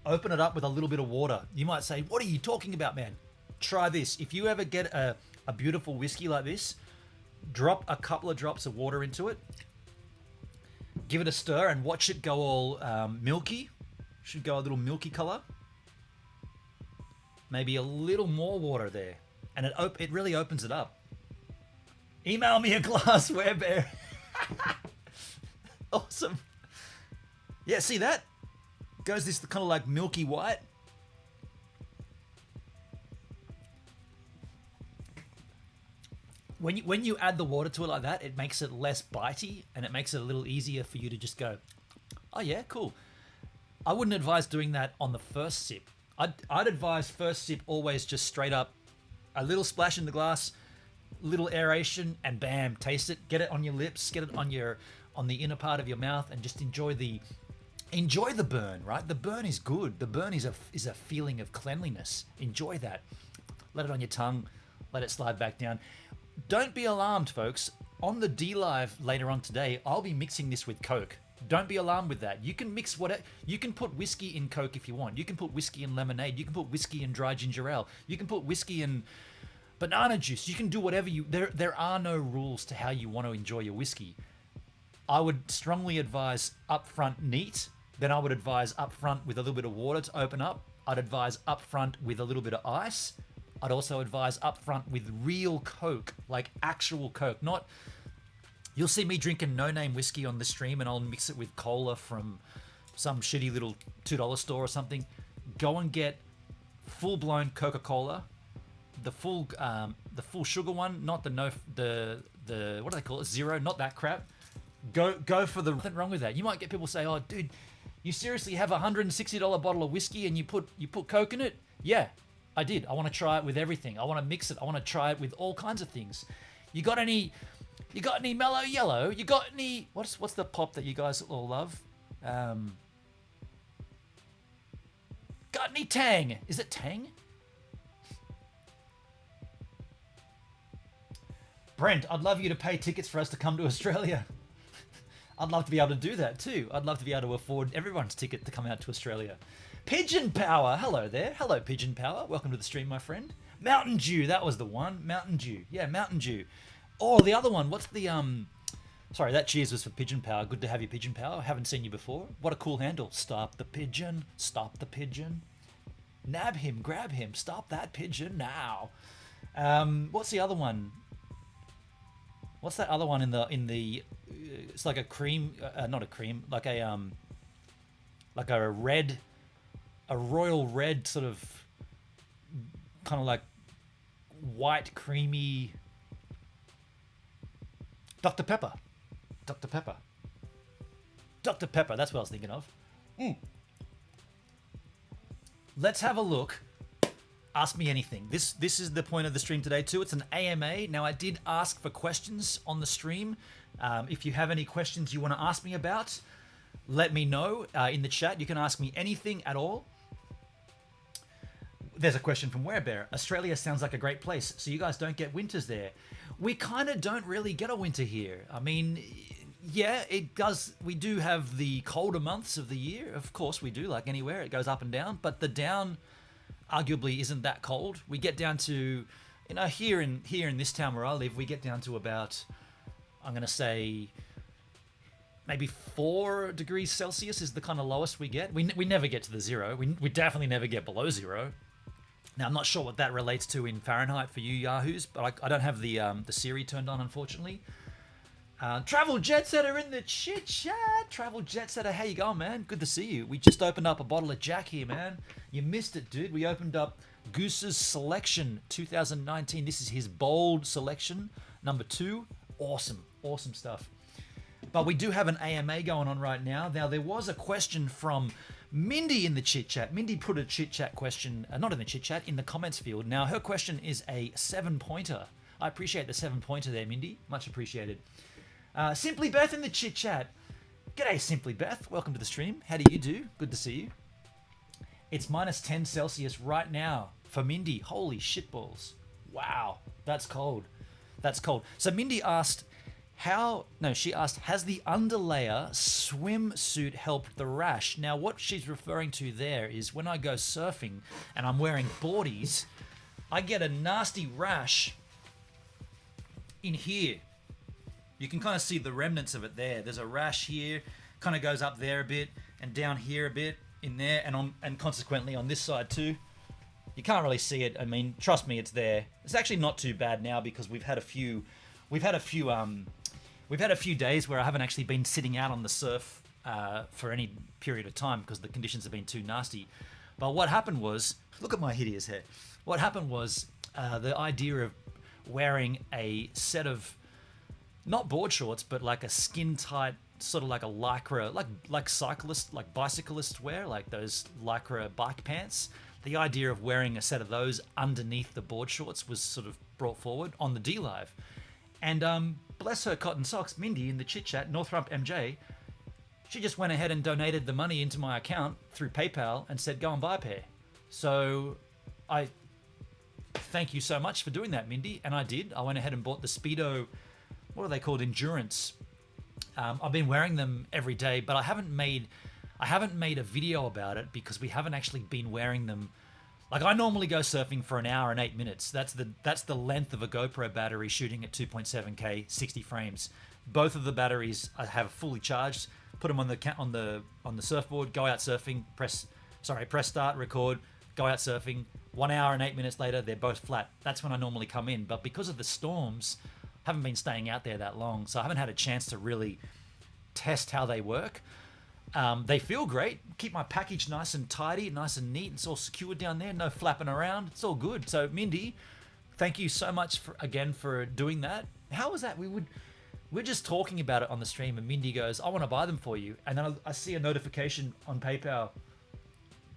Open it up with a little bit of water. You might say, what are you talking about, man? Try this. If you ever get a beautiful whiskey like this, drop a couple of drops of water into it, give it a stir, and watch it go all milky. Should go a little milky color. Maybe a little more water there, and it really opens it up. Email me a glass, Werebear. Awesome. Yeah, see that? Goes this kind of like milky white. When you add the water to it like that, it makes it less bitey, and it makes it a little easier for you to just go, oh yeah, cool. I wouldn't advise doing that on the first sip. I'd advise first sip always just straight up, a little splash in the glass, little aeration, and bam, taste it. Get it on your lips, get it on the inner part of your mouth, and just enjoy the burn, right? The burn is good. The burn is a feeling of cleanliness. Enjoy that. Let it on your tongue, let it slide back down. Don't be alarmed, folks. on the D Live later on today, I'll be mixing this with Coke. Don't be alarmed with that. You can mix whatever. You can put whiskey in Coke if you want. You can put whiskey in lemonade. You can put whiskey in dry ginger ale. You can put whiskey in banana juice. You can do whatever you. There are no rules to how you want to enjoy your whiskey. I would strongly advise upfront neat. Then I would advise upfront with a little bit of water to open up. I'd advise upfront with a little bit of ice. I'd also advise upfront with real Coke, like actual Coke, not. You'll see me drinking no-name whiskey on the stream, and I'll mix it with cola from some shitty little $2 store or something. Go and get full-blown Coca-Cola, the full sugar one, not the what do they call it? Zero, not that crap. Go for the. Nothing wrong with that. You might get people say, "Oh, dude, you seriously have a $160 bottle of whiskey and you put Coke in it?" Yeah, I did. I want to try it with everything. I want to mix it. I want to try it with all kinds of things. You got any mellow yellow? You got any? What's the pop that you guys all love? Got any Tang? Is it Tang? Brent, I'd love you to pay tickets for us to come to Australia. I'd love to be able to do that too. I'd love to be able to afford everyone's ticket to come out to Australia. Pigeon Power, hello there. Hello, Pigeon Power. Welcome to the stream, my friend. Mountain Dew, that was the one. Mountain Dew. Yeah, Mountain Dew. Oh, the other one. What's the Sorry, that cheers was for Pigeon Power. Good to have you, Pigeon Power. Haven't seen you before. What a cool handle. Stop the pigeon. Stop the pigeon. Nab him. Grab him. Stop that pigeon now. What's the other one? What's that other one in the? It's like a cream, not a cream, like a red, a royal red sort of, kind of like white creamy. Dr. Pepper. Dr. Pepper. Dr. Pepper, that's what I was thinking of. Let's have a look. Ask me anything. This is the point of the stream today too. It's an AMA. Now, I did ask for questions on the stream. If you have any questions you want to ask me about, let me know in the chat. You can ask me anything at all. There's a question from Werebear. Australia sounds like a great place, so you guys don't get winters there. We kind of don't really get a winter here. I mean, yeah, it does. We do have the colder months of the year. Of course we do, like anywhere. It goes up and down. But the down arguably isn't that cold. We get down to, here in this town where I live, we get down to about, I'm going to say, maybe 4 degrees Celsius is the kind of lowest we get. We never get to the zero. We definitely never get below zero. Now, I'm not sure what that relates to in Fahrenheit for you yahoos, but I don't have the Siri turned on, unfortunately. Travel Jet Setter in the chit chat. Travel Jet Setter, how you going, man? Good to see you. We just opened up a bottle of Jack here, man. You missed it, dude. We opened up Goose's Selection 2019. This is his bold selection, number 2. Awesome stuff. But we do have an AMA going on right now. Now, there was a question from Mindy in the chit chat. Mindy put a chit chat question, not in the chit chat, in the comments field. Now, her question is a 7-pointer. I appreciate the 7-pointer there, Mindy. Much appreciated. Simply Beth in the chit chat. G'day, Simply Beth. Welcome to the stream. How do you do? Good to see you. It's minus 10 Celsius right now for Mindy. Holy shitballs. Wow. That's cold. That's cold. So Mindy asked, she asked, has the underlayer swimsuit helped the rash? Now, what she's referring to there is when I go surfing and I'm wearing boardies, I get a nasty rash in here. You can kind of see the remnants of it there. There's a rash here, kind of goes up there a bit and down here a bit in there, and consequently on this side too. You can't really see it. I mean, trust me, it's there. It's actually not too bad now because we've had a few days where I haven't actually been sitting out on the surf for any period of time because the conditions have been too nasty. But what happened was, look at my hideous hair. What happened was the idea of wearing a set of, not board shorts, but like a skin tight, sort of like a lycra, like cyclist, like bicyclists wear, like those lycra bike pants. The idea of wearing a set of those underneath the board shorts was sort of brought forward on the D Live. And bless her cotton socks, Mindy in the chit chat, Northrump MJ, she just went ahead and donated the money into my account through PayPal and said, go and buy a pair. So I thank you so much for doing that, Mindy. And I did. I went ahead and bought the Speedo what are they called? Endurance. I've been wearing them every day, but I haven't made a video about it because we haven't actually been wearing them. Like, I normally go surfing for an hour and 8 minutes. That's the length of a GoPro battery shooting at 2.7K, 60 frames. Both of the batteries I have fully charged. Put them on the surfboard, go out surfing, press start, record, go out surfing. 1 hour and 8 minutes later, they're both flat. That's when I normally come in. But because of the storms, I haven't been staying out there that long, so I haven't had a chance to really test how they work. They feel great. Keep my package nice and tidy, nice and neat. It's all secured down there. No flapping around. It's all good. So, Mindy, thank you so much for doing that. How was that? We're just talking about it on the stream, and Mindy goes, "I want to buy them for you." And then I see a notification on PayPal.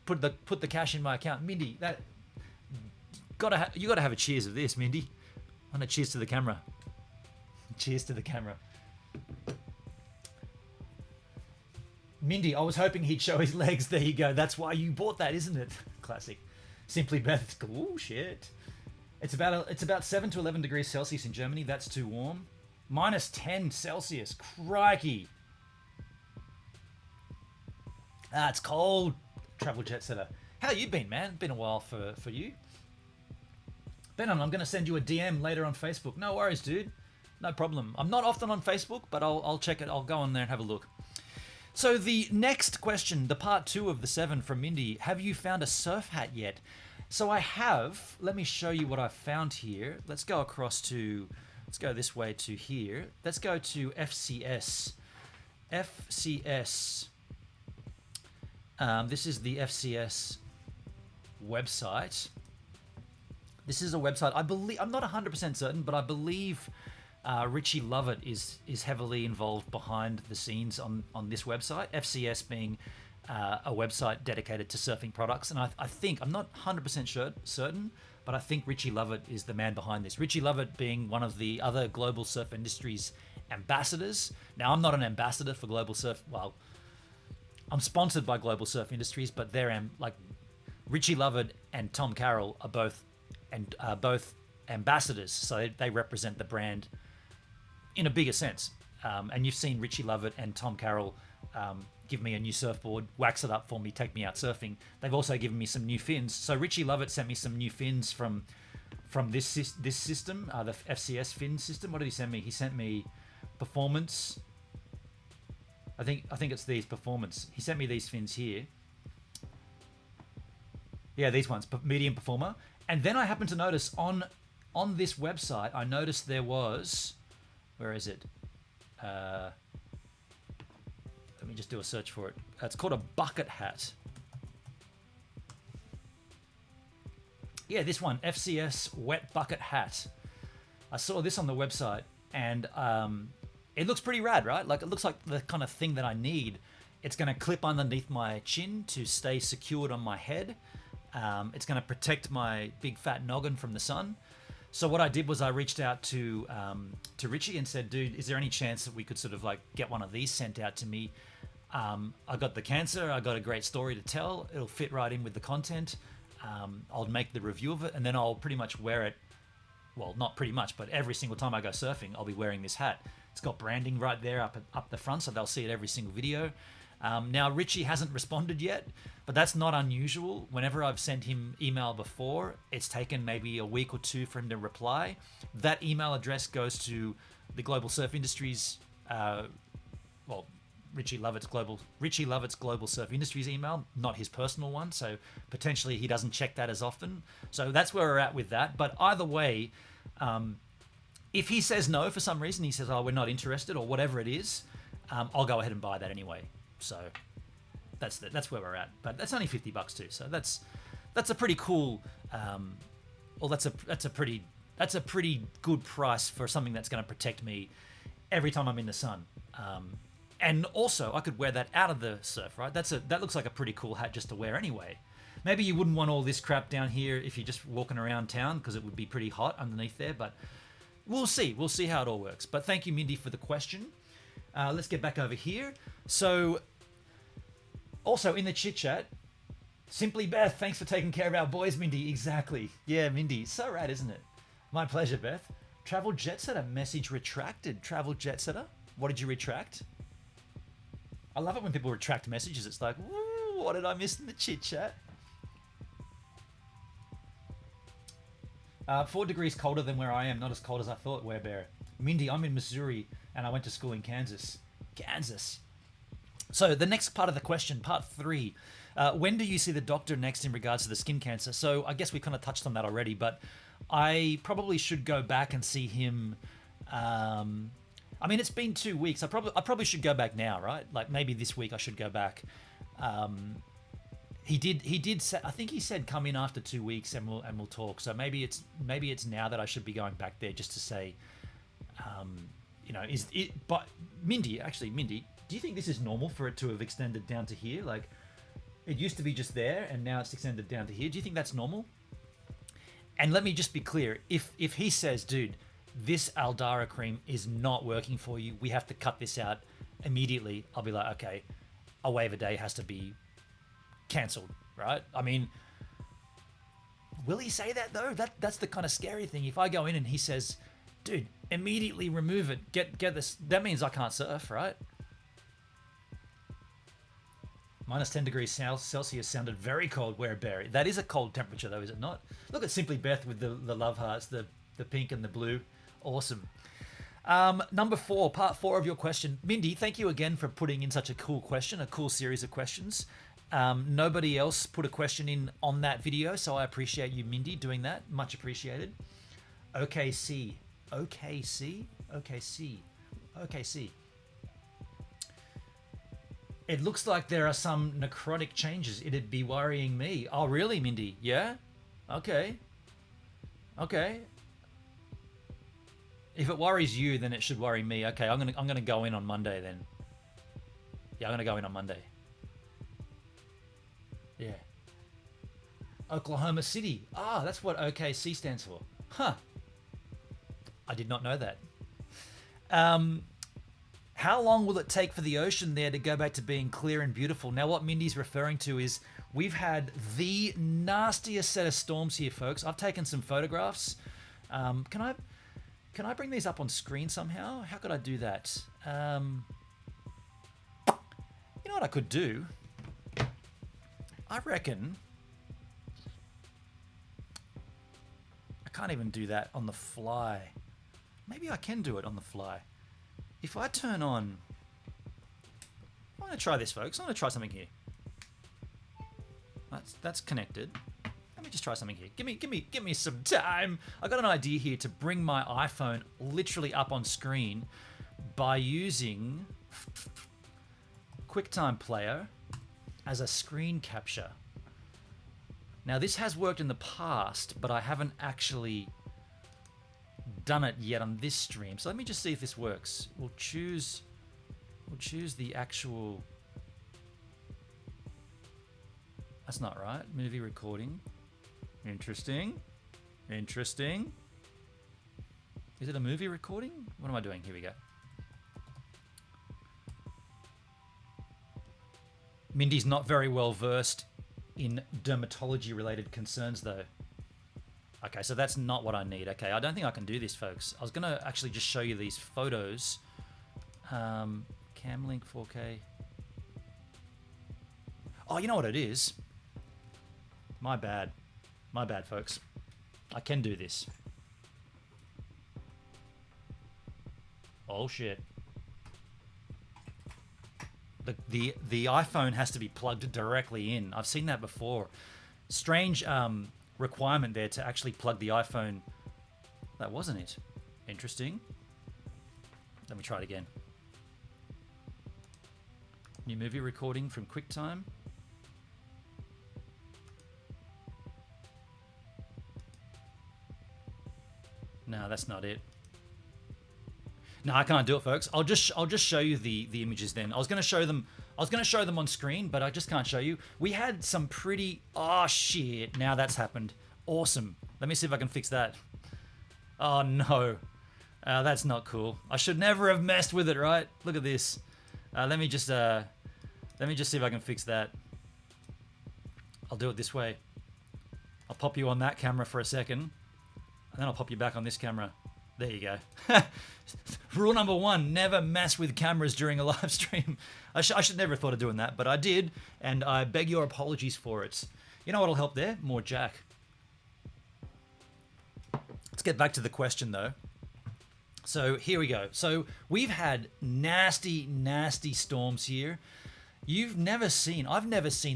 Put the cash in my account. Mindy, you gotta have a cheers of this, Mindy. I want to cheers to the camera. Cheers to the camera. Mindy, I was hoping he'd show his legs. There you go. That's why you bought that, isn't it? Classic. Simply Beth. Oh shit. It's about 7 to 11 degrees Celsius in Germany. That's too warm. Minus 10 Celsius. Crikey. It's cold. Travel jet setter. How you been, man? Been a while for you. Benon, I'm going to send you a DM later on Facebook. No worries, dude. No problem. I'm not often on Facebook, but I'll check it. I'll go on there and have a look. So the next question, the part 2 of the 7 from Mindy. Have you found a surf hat yet? So I have. Let me show you what I've found here. Let's go this way to here. Let's go to FCS. FCS. This is the FCS website. This is a website, I believe, I'm not 100% certain, but I believe Richie Lovett is heavily involved behind the scenes on this website, FCS being a website dedicated to surfing products. And I think, I'm not 100% certain, but I think Richie Lovett is the man behind this. Richie Lovett being one of the other Global Surf Industries ambassadors. Now, I'm not an ambassador for Global Surf, well, I'm sponsored by Global Surf Industries, but they're like Richie Lovett and Tom Carroll are both ambassadors, so they represent the brand in a bigger sense. And you've seen Richie Lovett and Tom Carroll give me a new surfboard, wax it up for me, take me out surfing. They've also given me some new fins. So Richie Lovett sent me some new fins from this system, the FCS fin system. What did he send me? He sent me Performance. I think it's these Performance. He sent me these fins here. Yeah, these ones, Medium Performer. And then I happened to notice on this website, I noticed there was, where is it? Let me just do a search for it. It's called a bucket hat. Yeah, this one, FCS Wet Bucket Hat. I saw this on the website, and it looks pretty rad, right? Like, it looks like the kind of thing that I need. It's going to clip underneath my chin to stay secured on my head. It's going to protect my big fat noggin from the sun. So what I did was I reached out to Richie and said, dude, is there any chance that we could sort of like get one of these sent out to me? I got the cancer. I got a great story to tell. It'll fit right in with the content. I'll make the review of it, and then I'll pretty much wear it. Well, not pretty much, but every single time I go surfing, I'll be wearing this hat. It's got branding right there up the front, so they'll see it every single video. Now, Richie hasn't responded yet, but that's not unusual. Whenever I've sent him email before, it's taken maybe a week or two for him to reply. That email address goes to the Global Surf Industries, Richie Lovett's Global Surf Industries email, not his personal one, so potentially he doesn't check that as often. So that's where we're at with that. But either way, if he says no for some reason, he says, oh, we're not interested, or whatever it is, I'll go ahead and buy that anyway. So that's where we're at. But that's only $50 too. So that's a pretty cool. That's a pretty good price for something that's going to protect me every time I'm in the sun. And also, I could wear that out of the surf, right? That looks like a pretty cool hat just to wear anyway. Maybe you wouldn't want all this crap down here if you're just walking around town, because it would be pretty hot underneath there. But we'll see. We'll see how it all works. But thank you, Mindy, for the question. Let's get back over here. So, also in the chit chat, Simply Beth, thanks for taking care of our boys, Mindy. Exactly. Yeah, Mindy. So rad, isn't it? My pleasure, Beth. Travel Jet Setter message retracted. Travel Jet Setter, what did you retract? I love it when people retract messages. It's like, woo, what did I miss in the chit chat? 4 degrees colder than where I am. Not as cold as I thought, Werebear. Mindy, I'm in Missouri and I went to school in Kansas. Kansas. So the next part of the question, part 3. When do you see the doctor next in regards to the skin cancer? So I guess we kind of touched on that already, but I probably should go back and see him. I mean, it's been 2 weeks. I probably should go back now, right? Like maybe this week I should go back. He did say, I think he said come in after 2 weeks and we'll talk. So maybe it's now that I should be going back there just to say, is it? But Mindy, do you think this is normal for it to have extended down to here? Like, it used to be just there and now it's extended down to here. Do you think that's normal? And let me just be clear. If he says, dude, this Aldara cream is not working for you, we have to cut this out immediately, I'll be like, okay, a wave a day has to be cancelled, right? I mean, will he say that though? That's the kind of scary thing. If I go in and he says, dude, immediately remove it, get this, that means I can't surf, right? Minus 10 degrees Celsius sounded very cold, Werebear. That is a cold temperature though, is it not? Look at Simply Beth with the love hearts, the pink and the blue. Awesome. Number 4, part 4 of your question. Mindy, thank you again for putting in such a cool question, a cool series of questions. Nobody else put a question in on that video, so I appreciate you, Mindy, doing that. Much appreciated. OKC. It looks like there are some necrotic changes. It'd be worrying me. Oh, really, Mindy? Yeah? Okay. If it worries you, then it should worry me. Okay, I'm gonna go in on Monday then. Yeah, I'm gonna go in on Monday. Yeah. Oklahoma City. Ah, that's what OKC stands for. Huh. I did not know that. How long will it take for the ocean there to go back to being clear and beautiful? Now, what Mindy's referring to is we've had the nastiest set of storms here, folks. I've taken some photographs. Can I bring these up on screen somehow? How could I do that? You know what I could do? I reckon I can't even do that on the fly. Maybe I can do it on the fly. If I turn on, I'm gonna try this, folks. I'm gonna try something here. That's connected. Let me just try something here. Give me some time. I got an idea here to bring my iPhone literally up on screen by using QuickTime Player as a screen capture. Now this has worked in the past, but I haven't actually done it yet on this stream. So let me just see if this works. We'll choose the actual. That's not right. Movie recording. Interesting. Is it a movie recording? What am I doing? Here we go. Mindy's not very well versed in dermatology related concerns though. Okay, so that's not what I need. Okay, I don't think I can do this, folks. I was gonna actually just show you these photos. Camlink 4K. Oh, you know what it is? My bad, folks. I can do this. Oh shit. The iPhone has to be plugged directly in. I've seen that before. Strange requirement there to actually plug the iPhone. That wasn't it. Interesting. Let me try it again. New movie recording from QuickTime. No, that's not it. No, I can't do it, folks. I'll just show you the images then. I was gonna show them on screen, but I just can't show you. We had some pretty. Oh shit! Now that's happened. Awesome. Let me see if I can fix that. Oh no, that's not cool. I should never have messed with it, right? Look at this. Let me just see if I can fix that. I'll do it this way. I'll pop you on that camera for a second, and then I'll pop you back on this camera. There you go. Rule number 1, never mess with cameras during a live stream. I should never have thought of doing that, but I did, and I beg your apologies for it. You know what'll help there? More Jack. Let's get back to the question, though. So here we go. So we've had nasty, nasty storms here. I've never seen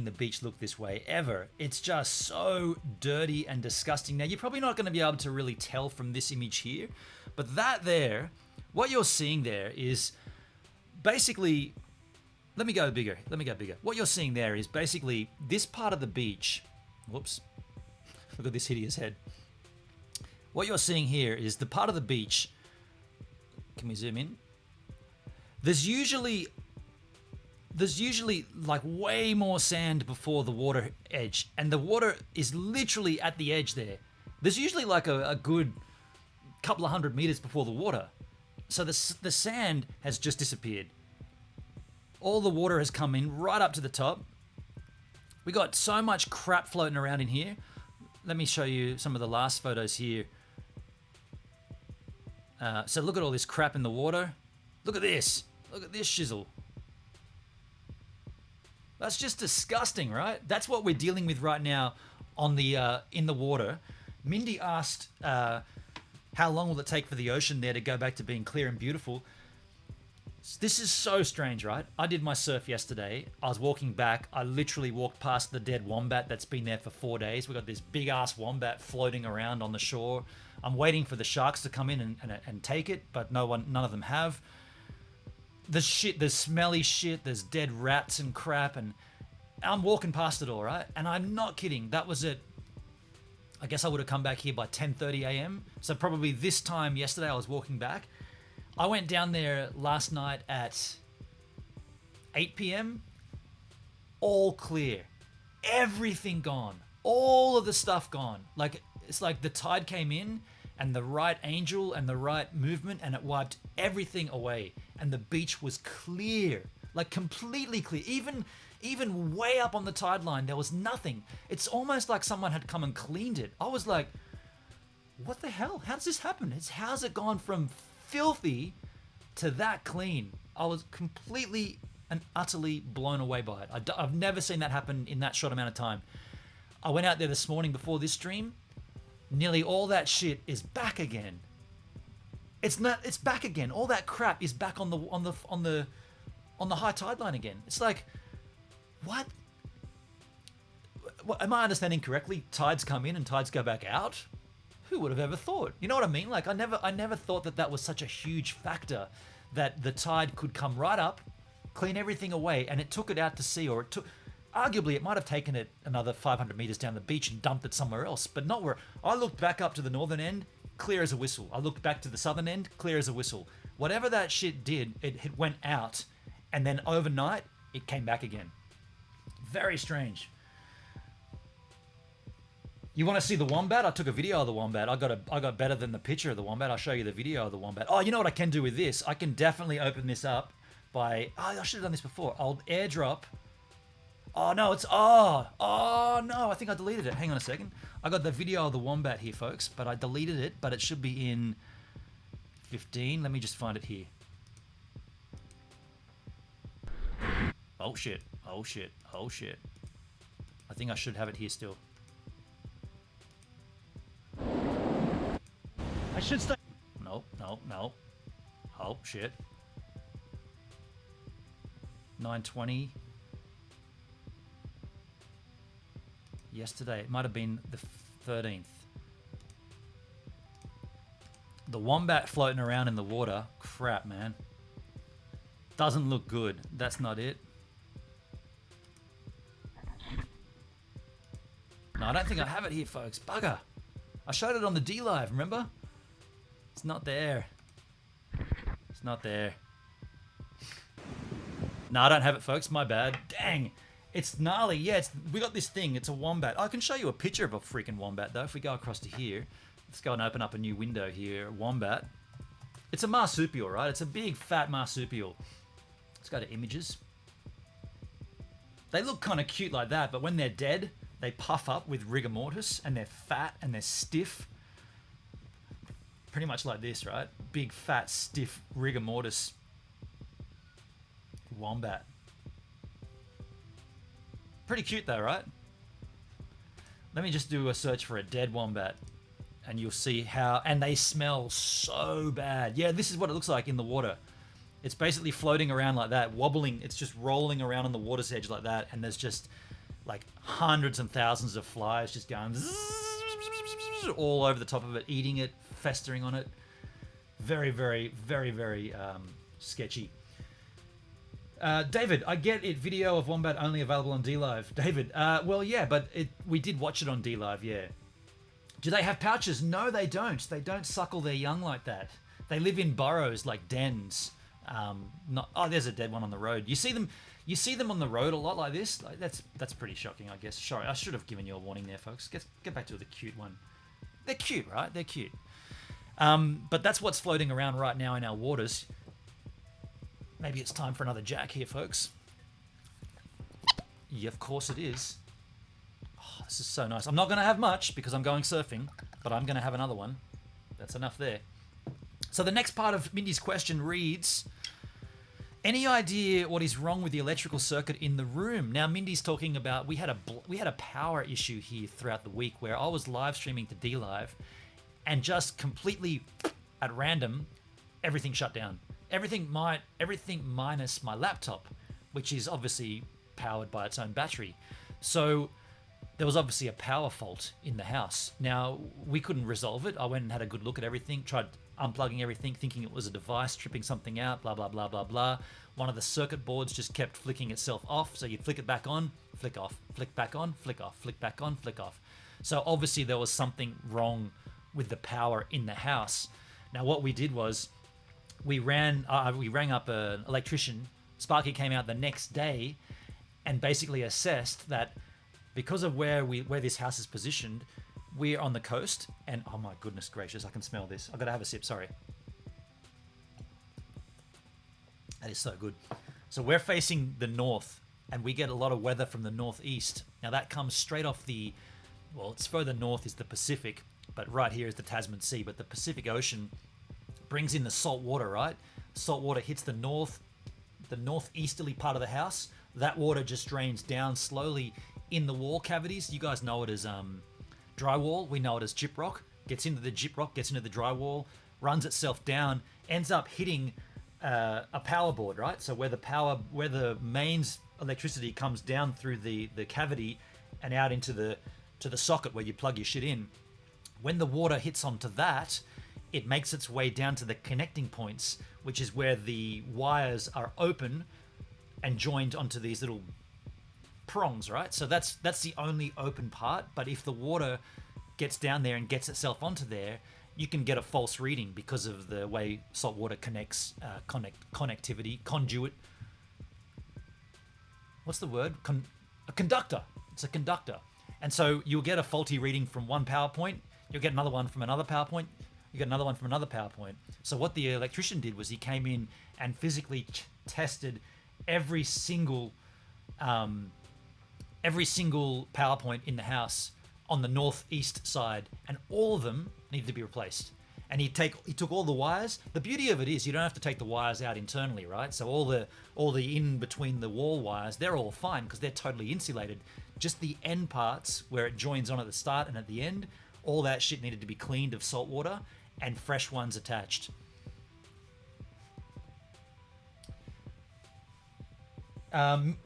the beach look this way, ever. It's just so dirty and disgusting. Now, you're probably not going to be able to really tell from this image here, but that there, what you're seeing there is basically, let me go bigger. What you're seeing there is basically this part of the beach. Whoops. Look at this hideous head. What you're seeing here is the part of the beach. Can we zoom in? There's usually like way more sand before the water edge, and the water is literally at the edge there. There's usually like a good couple of 100 meters before the water. So the sand has just disappeared. All the water has come in right up to the top. We got so much crap floating around in here. Let me show you some of the last photos here. So look at all this crap in the water. Look at this. Look at this shizzle. That's just disgusting, right? That's what we're dealing with right now on the in the water. Mindy asked, how long will it take for the ocean there to go back to being clear and beautiful? This is so strange, right? I did my surf yesterday. I was walking back. I literally walked past the dead wombat that's been there for 4 days. We got this big ass wombat floating around on the shore. I'm waiting for the sharks to come in and take it, but none of them have. There's smelly shit, there's dead rats and crap, and I'm walking past it all, right? And I'm not kidding. That was it. I guess I would have come back here by 10:30 a.m. So probably this time yesterday I was walking back. I went down there last night at 8 p.m. All clear. Everything gone. All of the stuff gone. Like, it's like the tide came in and the right angel and the right movement, and it wiped everything away. And the beach was clear, like completely clear. Even way up on the tide line, there was nothing. It's almost like someone had come and cleaned it. I was like, what the hell? How does this happen? How's it gone from filthy to that clean? I was completely and utterly blown away by it. I've never seen that happen in that short amount of time. I went out there this morning before this stream. Nearly all that shit is back again. It's back again. All that crap is back on the high tide line again. It's like, what? Am I understanding correctly? Tides come in and tides go back out? Who would have ever thought? You know what I mean? Like, I never thought that was such a huge factor, that the tide could come right up, clean everything away, and it took it out to sea, or arguably it might have taken it another 500 meters down the beach and dumped it somewhere else, but not where. I looked back up to the northern end, clear as a whistle. I looked back to the southern end, clear as a whistle. Whatever that shit did, it went out, and then overnight it came back again. Very strange. You want to see the wombat? I took a video of the wombat. I got better than the picture of the wombat. I'll show you the video of the wombat. Oh, you know what I can do with this? I can definitely open this up by... Oh, I should have done this before. I'll airdrop... Oh, no, it's... Oh, no, I think I deleted it. Hang on a second. I got the video of the wombat here, folks, but I deleted it, but it should be in 15. Let me just find it here. Oh, shit. Oh, shit. Oh, shit. I think I should have it here still. I should stay. No. Oh, shit. 9:20. Yesterday. It might have been the 13th. The wombat floating around in the water. Crap, man. Doesn't look good. That's not it. No, I don't think I have it here, folks. Bugger. I showed it on the D Live, remember? It's not there. It's not there. No, I don't have it, folks. My bad. Dang. It's gnarly. Yeah, we got this thing. It's a wombat. I can show you a picture of a freaking wombat, though, if we go across to here. Let's go and open up a new window here. Wombat. It's a marsupial, right? It's a big, fat marsupial. Let's go to images. They look kind of cute like that, but when they're dead, they puff up with rigor mortis, and they're fat, and they're stiff. pretty much like this, right? Big, fat, stiff, rigor mortis wombat. Pretty cute though, right? Let me just do a search for a dead wombat and you'll see how, and they smell so bad. Yeah, this is what it looks like in the water. It's basically floating around like that, wobbling. It's just rolling around on the water's edge like that, and there's just like hundreds and thousands of flies just going all over the top of it, eating it, festering on it. Very, very, very, very sketchy. David, I get it. Video of wombat only available on DLive. David, well, yeah, but we did watch it on DLive, yeah. Do they have pouches? No, they don't. They don't suckle their young like that. They live in burrows, like dens. There's a dead one on the road. You see them on the road a lot like this. Like, that's pretty shocking, I guess. Sorry, I should have given you a warning there, folks. Get back to the cute one. They're cute, right? They're cute. But that's what's floating around right now in our waters. Maybe it's time for another jack here, folks. Yeah, of course it is. Oh, this is so nice. I'm not going to have much because I'm going surfing, but I'm going to have another one. That's enough there. So the next part of Mindy's question reads, any idea what is wrong with the electrical circuit in the room? Now, Mindy's talking about we had a power issue here throughout the week where I was live streaming to DLive and just completely at random, everything shut down. Everything minus my laptop, which is obviously powered by its own battery. So there was obviously a power fault in the house. Now, we couldn't resolve it. I went and had a good look at everything, tried unplugging everything, thinking it was a device, tripping something out, blah, blah, blah, blah, blah. One of the circuit boards just kept flicking itself off. So you'd flick it back on, flick off, flick back on, flick off, flick back on, flick off. So obviously there was something wrong with the power in the house. Now, what we did was we rang up an electrician. Sparky came out the next day and basically assessed that because of where this house is positioned, we're on the coast, and oh my goodness gracious, I can smell this. I've got to have a sip, sorry. That is so good. So we're facing the north, and we get a lot of weather from the northeast. Now that comes straight off it's further north is the Pacific, but right here is the Tasman Sea, but the Pacific Ocean brings in the salt water, right? Salt water hits the northeasterly part of the house. That water just drains down slowly in the wall cavities. You guys know it as drywall. We know it as gyprock. Gets into the gyprock, gets into the drywall, runs itself down, ends up hitting a power board, right? So where the mains electricity comes down through the cavity and out into the socket where you plug your shit in. When the water hits onto that, it makes its way down to the connecting points, which is where the wires are open and joined onto these little prongs, right? So that's the only open part. But if the water gets down there and gets itself onto there, you can get a false reading because of the way salt water connects, connectivity, conduit. What's the word? A conductor. It's a conductor. And so you'll get a faulty reading from one power point. You'll get another one from another power point. You get another one from another power point. So what the electrician did was he came in and physically tested every single power point in the house on the northeast side, and all of them needed to be replaced. And he took all the wires. The beauty of it is you don't have to take the wires out internally, right? So all the in between the wall wires, they're all fine because they're totally insulated. Just the end parts where it joins on at the start and at the end, all that shit needed to be cleaned of salt water and fresh ones attached.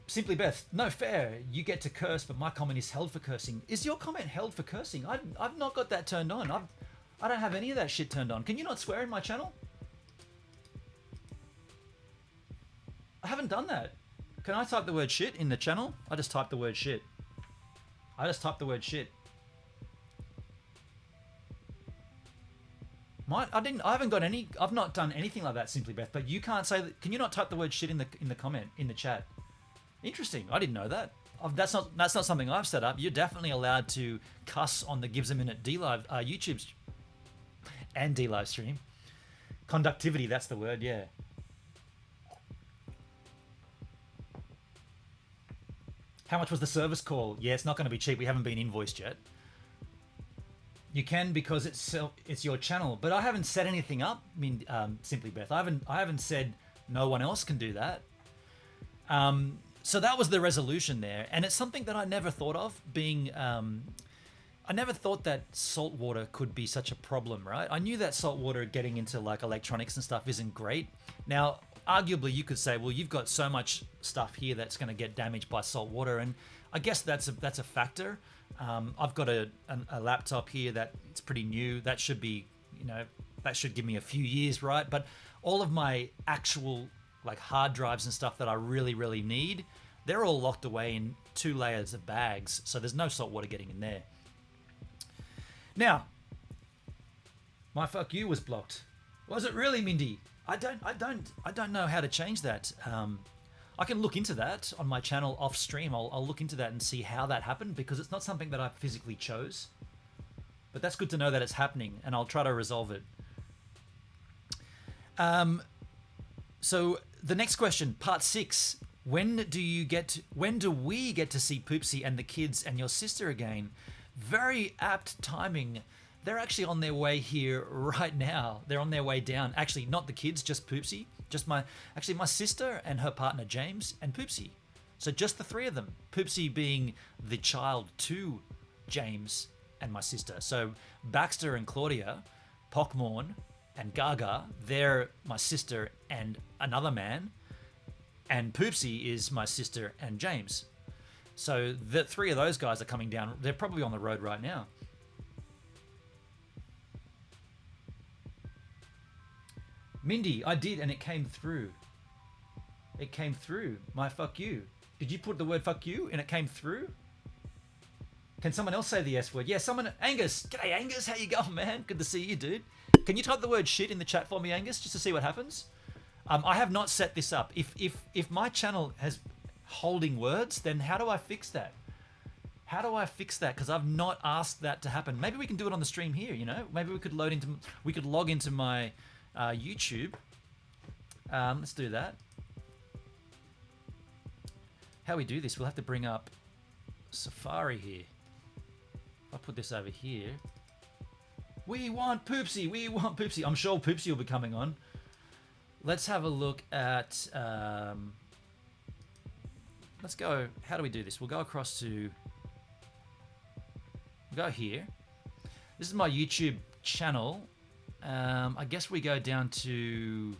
Simply Beth, no fair. You get to curse, but my comment is held for cursing. Is your comment held for cursing? I've not got that turned on. I don't have any of that shit turned on. Can you not swear in my channel? I haven't done that. Can I type the word shit in the channel? I just typed the word shit. I've not done anything like that, Simply Beth, but you can't say that. Can you not type the word shit in the comment, in the chat? Interesting. I didn't know that. That's not something I've set up. You're definitely allowed to cuss on the Gives a Minute DLive, YouTube and DLive stream. Conductivity, that's the word, yeah. How much was the service call? Yeah, it's not going to be cheap. We haven't been invoiced yet. You can because it's your channel, but I haven't set anything up. I mean, Simply Beth, I haven't said no one else can do that. So that was the resolution there, and it's something that I never thought of. I never thought that salt water could be such a problem, right? I knew that salt water getting into like electronics and stuff isn't great. Now, arguably, you could say, well, you've got so much stuff here that's going to get damaged by salt water, and I guess that's a factor. I've got a laptop here that it's pretty new. That should be, that should give me a few years, right? But all of my actual like hard drives and stuff that I really, really need, they're all locked away in 2 layers of bags, so there's no salt water getting in there. Now, my fuck you was blocked. Was it really, Mindy? I don't know how to change that. I can look into that on my channel off stream. I'll look into that and see how that happened, because it's not something that I physically chose. But that's good to know that it's happening, and I'll try to resolve it. So the next question, part 6. When do we get to see Poopsie and the kids and your sister again? Very apt timing. They're actually on their way here right now. They're on their way down. Actually, not the kids, just Poopsie. Just my sister and her partner James and Poopsie. So just the 3 of them. Poopsie being the child to James and my sister. So Baxter and Claudia, Pockmorn and Gaga, they're my sister and another man. And Poopsie is my sister and James. So the 3 of those guys are coming down. They're probably on the road right now. Mindy, I did, and it came through. It came through. My fuck you. Did you put the word fuck you and it came through? Can someone else say the S word? Yeah, someone. Angus. G'day, Angus. How you going, man? Good to see you, dude. Can you type the word shit in the chat for me, Angus, just to see what happens? I have not set this up. If my channel has holding words, then how do I fix that? How do I fix that? Because I've not asked that to happen. Maybe we can do it on the stream here. Maybe we could log into my YouTube. Let's do that. How we do this? We'll have to bring up Safari here. If I put this over here. We want Poopsie. We want Poopsie. I'm sure Poopsie will be coming on. Let's have a look at. Let's go. How do we do this? We'll go across to. We'll go here. This is my YouTube channel. I guess we go down to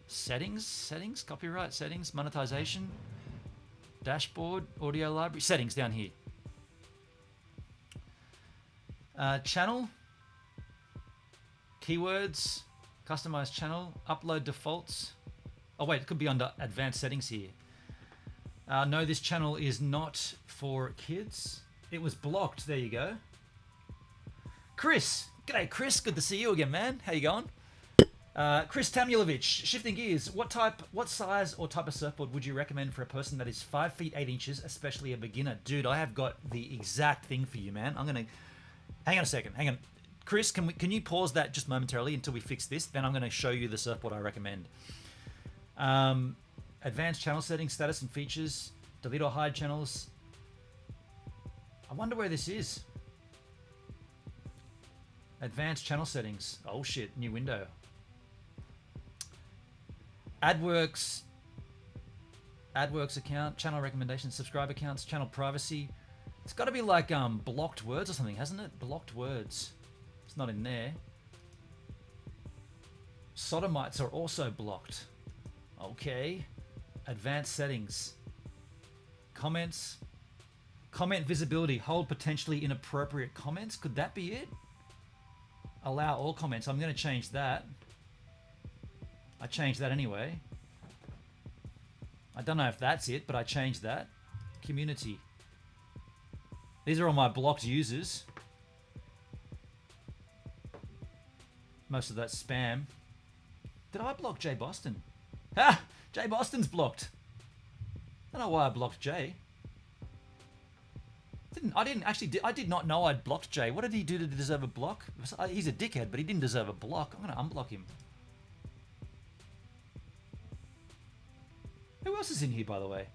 settings, copyright settings, monetization, dashboard, audio library, settings down here. Channel, keywords, customize channel, upload defaults. Oh wait, it could be under advanced settings here. No, this channel is not for kids. It was blocked. There you go. Chris. G'day, Chris. Good to see you again, man. How you going? Chris Tamulovich, shifting gears. What size or type of surfboard would you recommend for a person that is 5 feet 8 inches, especially a beginner? Dude, I have got the exact thing for you, man. I'm gonna hang on a second. Hang on, Chris. Can you pause that just momentarily until we fix this? Then I'm gonna show you the surfboard I recommend. Advanced channel settings, status and features, delete or hide channels. I wonder where this is. Advanced channel settings. Oh shit, new window. AdWorks account, channel recommendations, subscriber accounts, channel privacy. It's got to be like blocked words or something, hasn't it? Blocked words. It's not in there. Sodomites are also blocked. Okay. Advanced settings. Comments. Comment visibility. Hold potentially inappropriate comments. Could that be it? Allow all comments. I'm going to change that. I changed that anyway. I don't know if that's it, but I changed that. Community. These are all my blocked users. Most of that's spam. Did I block Jay Boston? Ha! Jay Boston's blocked. I don't know why I blocked Jay. I did not know I'd blocked Jay. What did he do to deserve a block? He's a dickhead, but he didn't deserve a block. I'm going to unblock him. Who else is in here, by the way?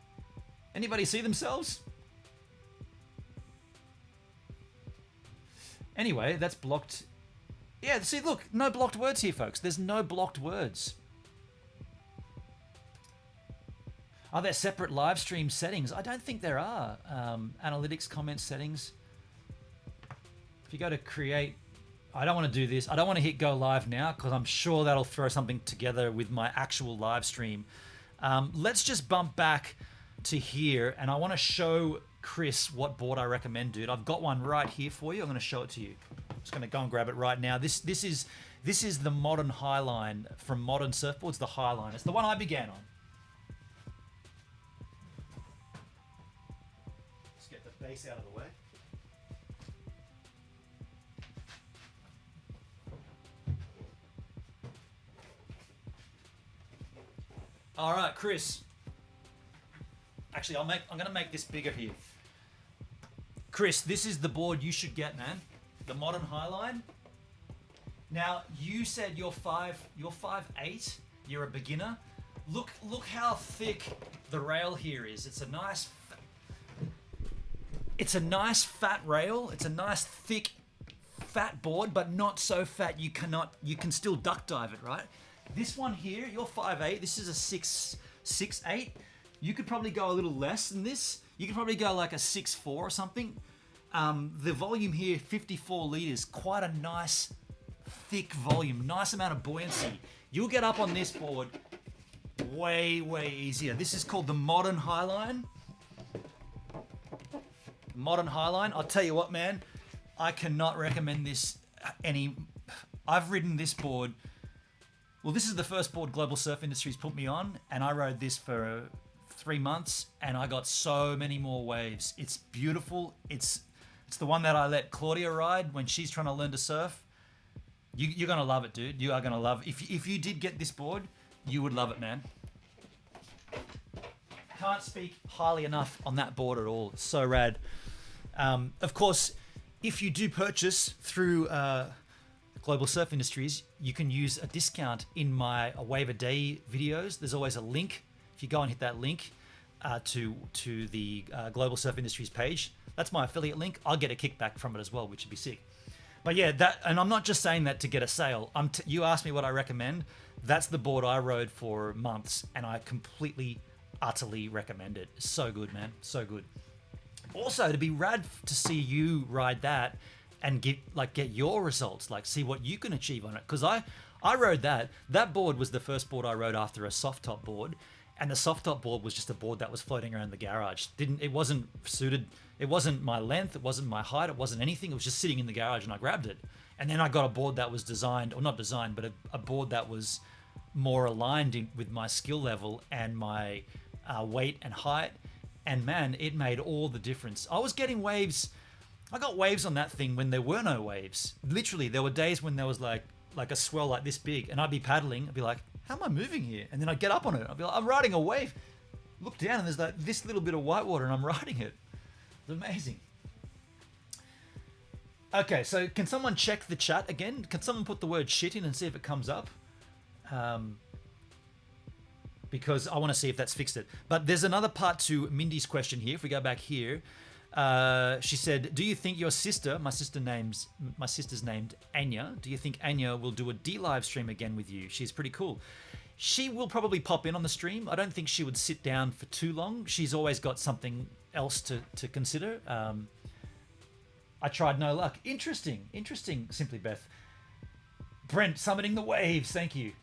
Anybody see themselves? Anyway, that's blocked. Yeah, see, look, no blocked words here, folks. There's no blocked words. Are there separate live stream settings? I don't think there are. Analytics, comment settings. If you go to create, I don't want to do this. I don't want to hit go live now because I'm sure that'll throw something together with my actual live stream. Let's just bump back to here, and I want to show Chris what board I recommend, dude. I've got one right here for you. I'm going to show it to you. I'm just going to go and grab it right now. This is the modern Highline from Modern Surfboards. The Highline. It's the one I began on. Let's get the base out of the way. All right, Chris. Actually, I'm going to make this bigger here. Chris, this is the board you should get, man. The Modern Highline. Now, you said you're 5'8", you're a beginner. Look how thick the rail here is. It's a nice fat rail. It's a nice thick fat board, but not so fat you can still duck dive it, right? This one here, you're 5'8", this is a 6'8". You could probably go a little less than this. You could probably go like a 6'4" or something. The volume here, 54 liters, quite a nice, thick volume, nice amount of buoyancy. You'll get up on this board way, way easier. This is called the Modern Highline. Modern Highline. I'll tell you what, man, I cannot recommend this any. I've ridden this board. Well, this is the first board Global Surf Industries put me on, and I rode this for 3 months, and I got so many more waves. It's beautiful. It's the one that I let Claudia ride when she's trying to learn to surf. You're gonna love it, dude. You are gonna love it. If you did get this board, you would love it, man. Can't speak highly enough on that board at all. It's so rad. Of course, if you do purchase through Global Surf Industries, you can use a discount in my A Wave a Day videos. There's always a link. If you go and hit that link to the Global Surf Industries page, that's my affiliate link. I'll get a kickback from it as well, which would be sick. But yeah, and I'm not just saying that to get a sale. You asked me what I recommend. That's the board I rode for months, and I completely, utterly recommend it. So good, man. So good. Also, to be rad to see you ride that and get your results, like see what you can achieve on it. Because I rode that board was the first board I rode after a soft top board. And the soft top board was just a board that was floating around the garage. It wasn't suited. It wasn't my length. It wasn't my height. It wasn't anything. It was just sitting in the garage, and I grabbed it. And then I got a board that was designed, or not designed, but a board that was more aligned with my skill level and my weight and height. And man, it made all the difference. I was getting waves. I got waves on that thing when there were no waves. Literally, there were days when there was like a swell like this big, and I'd be paddling. I'd be like, how am I moving here? And then I'd get up on it. I'd be like, I'm riding a wave. Look down, and there's like this little bit of white water, and I'm riding it. It's amazing. Okay, so can someone check the chat again? Can someone put the word shit in and see if it comes up? Because I want to see if that's fixed it. But there's another part to Mindy's question here. If we go back here, she said, do you think your sister, my sister's named Anya, do you think Anya will do a D-Live stream again with you? She's pretty cool. She will probably pop in on the stream. I don't think she would sit down for too long. She's always got something else to consider. I tried, no luck. Interesting, Simply Beth. Brent, summoning the waves, thank you.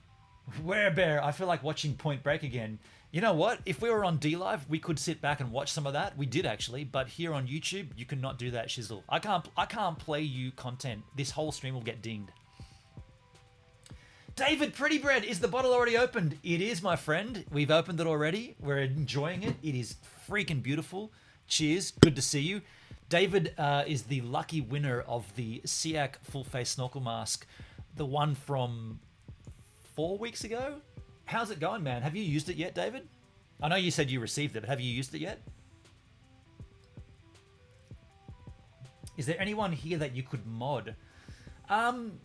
Werebear, I feel like watching Point Break again. You know what? If we were on D-Live, we could sit back and watch some of that. We did actually, but here on YouTube, you cannot do that, Shizzle. I can't play you content. This whole stream will get dinged. David Pretty Bread, is the bottle already opened? It is, my friend. We've opened it already. We're enjoying it. It is freaking beautiful. Cheers. Good to see you. David is the lucky winner of the SIAC full face snorkel mask, the one from 4 weeks ago. How's it going, man? Have you used it yet, David? I know you said you received it, but have you used it yet? Is there anyone here that you could mod?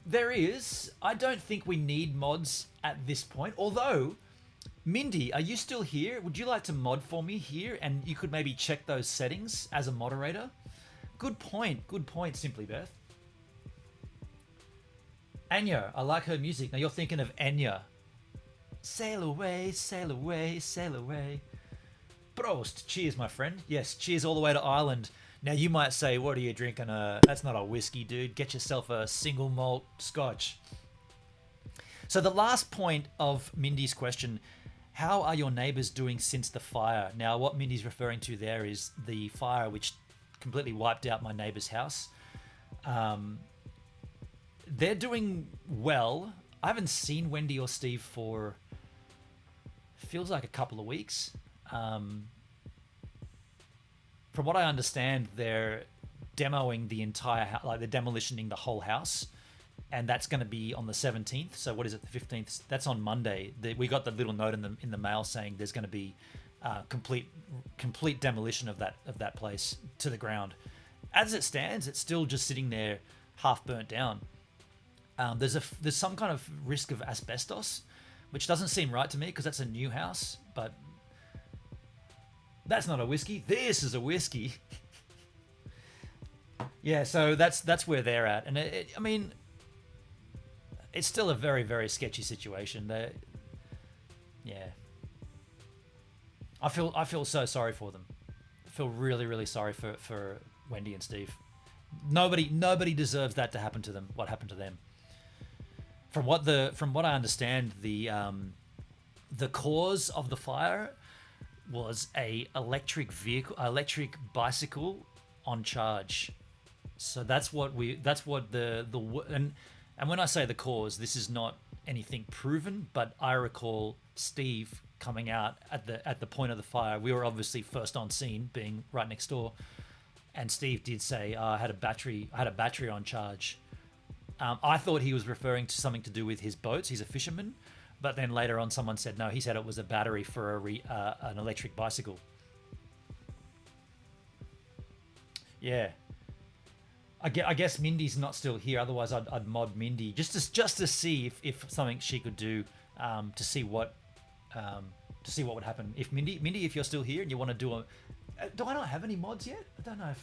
There is. I don't think we need mods at this point. Although, Mindy, are you still here? Would you like to mod for me here? And you could maybe check those settings as a moderator. Good point, Simply Beth. Anya, I like her music. Now you're thinking of Anya. Sail away, sail away, sail away. Prost. Cheers, my friend. Yes, cheers all the way to Ireland. Now you might say, what are you drinking? That's not a whiskey, dude. Get yourself a single malt scotch. So the last point of Mindy's question, how are your neighbors doing since the fire? Now what Mindy's referring to there is the fire which completely wiped out my neighbor's house. They're doing well. I haven't seen Wendy or Steve for feels like a couple of weeks. From what I understand, they're demoing the entire house, like they're demolitioning the whole house, and that's going to be on the 17th. So what is it, the 15th? That's on Monday. We got the little note in the mail saying there's going to be complete demolition of that place to the ground. As it stands, it's still just sitting there, half burnt down. There's some kind of risk of asbestos, which doesn't seem right to me because that's a new house, but that's not a whiskey. This is a whiskey. Yeah, so that's where they're at, and I mean, it's still a very, very sketchy situation. Yeah, I feel so sorry for them. I feel really, really sorry for Wendy and Steve. Nobody deserves that to happen to them. What happened to them? From what I understand, the cause of the fire was a electric bicycle on charge. So that's what and when I say the cause, this is not anything proven, but I recall Steve coming out at the point of the fire. We were obviously first on scene, being right next door, and Steve did say, I had a battery on charge. I thought he was referring to something to do with his boats. He's a fisherman. But then later on, someone said, no, he said it was a battery for an electric bicycle. Yeah. I guess Mindy's not still here. Otherwise, I'd mod Mindy just to see if something she could do to see what would happen. If Mindy, if you're still here and you want to do do I not have any mods yet? I don't know.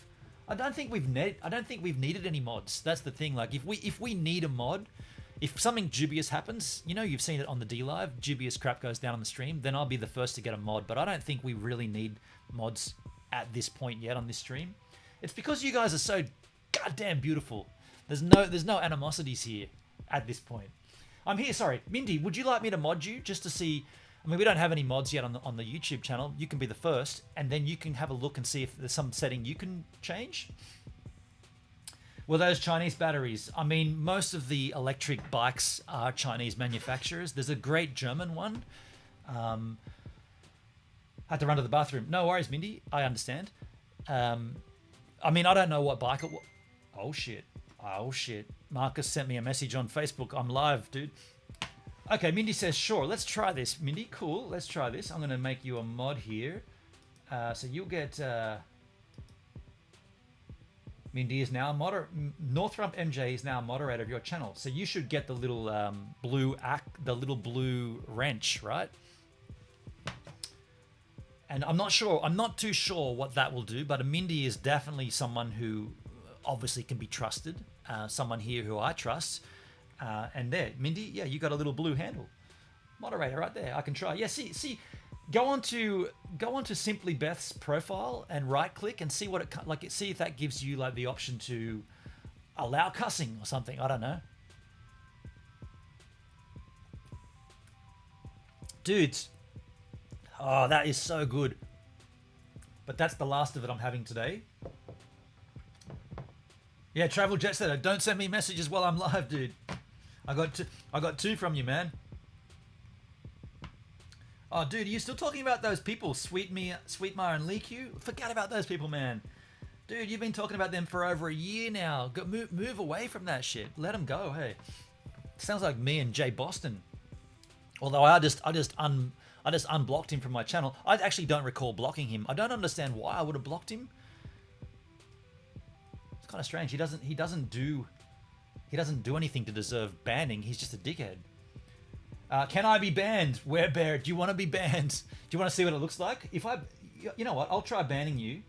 I don't think we've needed any mods. That's the thing. Like if we need a mod. If something dubious happens, you've seen it on the D-Live, dubious crap goes down on the stream, then I'll be the first to get a mod. But I don't think we really need mods at this point yet on this stream. It's because you guys are so goddamn beautiful. There's no animosities here at this point. I'm here, sorry. Mindy, would you like me to mod you just to see? I mean, we don't have any mods yet on the YouTube channel. You can be the first, and then you can have a look and see if there's some setting you can change. Well, those Chinese batteries, I mean, most of the electric bikes are Chinese manufacturers. There's a great German one. Had to run to the bathroom. No worries, Mindy. I understand. I mean, I don't know what bike it was. Oh, shit. Marcus sent me a message on Facebook. I'm live, dude. Okay, Mindy says, sure, let's try this. Mindy, cool. Let's try this. I'm going to make you a mod here. So you'll get... Mindy is now Northrump MJ is now a moderator of your channel, so you should get the little blue wrench, right? And I'm not too sure what that will do, but Mindy is definitely someone who obviously can be trusted. Someone here who I trust. And there, Mindy, yeah, you got a little blue handle, moderator right there. I can try. Yeah, see. Go on to Simply Beth's profile and right click and see what it see if that gives you like the option to allow cussing or something. I don't know. Dudes. Oh, that is so good. But that's the last of it I'm having today. Yeah, Travel Jet Setter, don't send me messages while I'm live, dude. I got two from you, man. Oh, dude, are you still talking about those people, Sweetmar and Lee Q? Forget about those people, man. Dude, you've been talking about them for over a year now. Move away from that shit. Let them go, hey. Sounds like me and Jay Boston. Although I just unblocked him from my channel. I actually don't recall blocking him. I don't understand why I would have blocked him. It's kind of strange. He doesn't do anything to deserve banning. He's just a dickhead. Can I be banned? Where Bear? Do you want to be banned? Do you want to see what it looks like? You know what? I'll try banning you.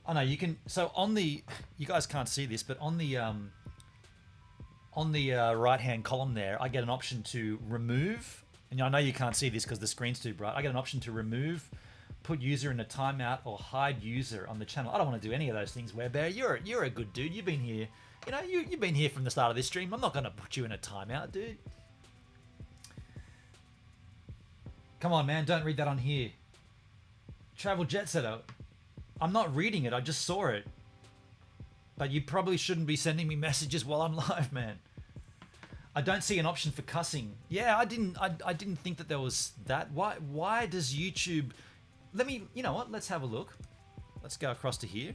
Oh no, you can. So on the, you guys can't see this, but on the right-hand column there, I get an option to remove. And I know you can't see this because the screen's too bright. I get an option to remove, put user in a timeout, or hide user on the channel. I don't want to do any of those things. Werebear, you're a good dude. You've been here. You know, you've been here from the start of this stream. I'm not going to put you in a timeout, dude. Come on, man. Don't read that on here. Travel Jet Setter. I'm not reading it. I just saw it. But you probably shouldn't be sending me messages while I'm live, man. I don't see an option for cussing. Yeah, I didn't think that there was that. Why does YouTube... Let me... You know what? Let's have a look. Let's go across to here.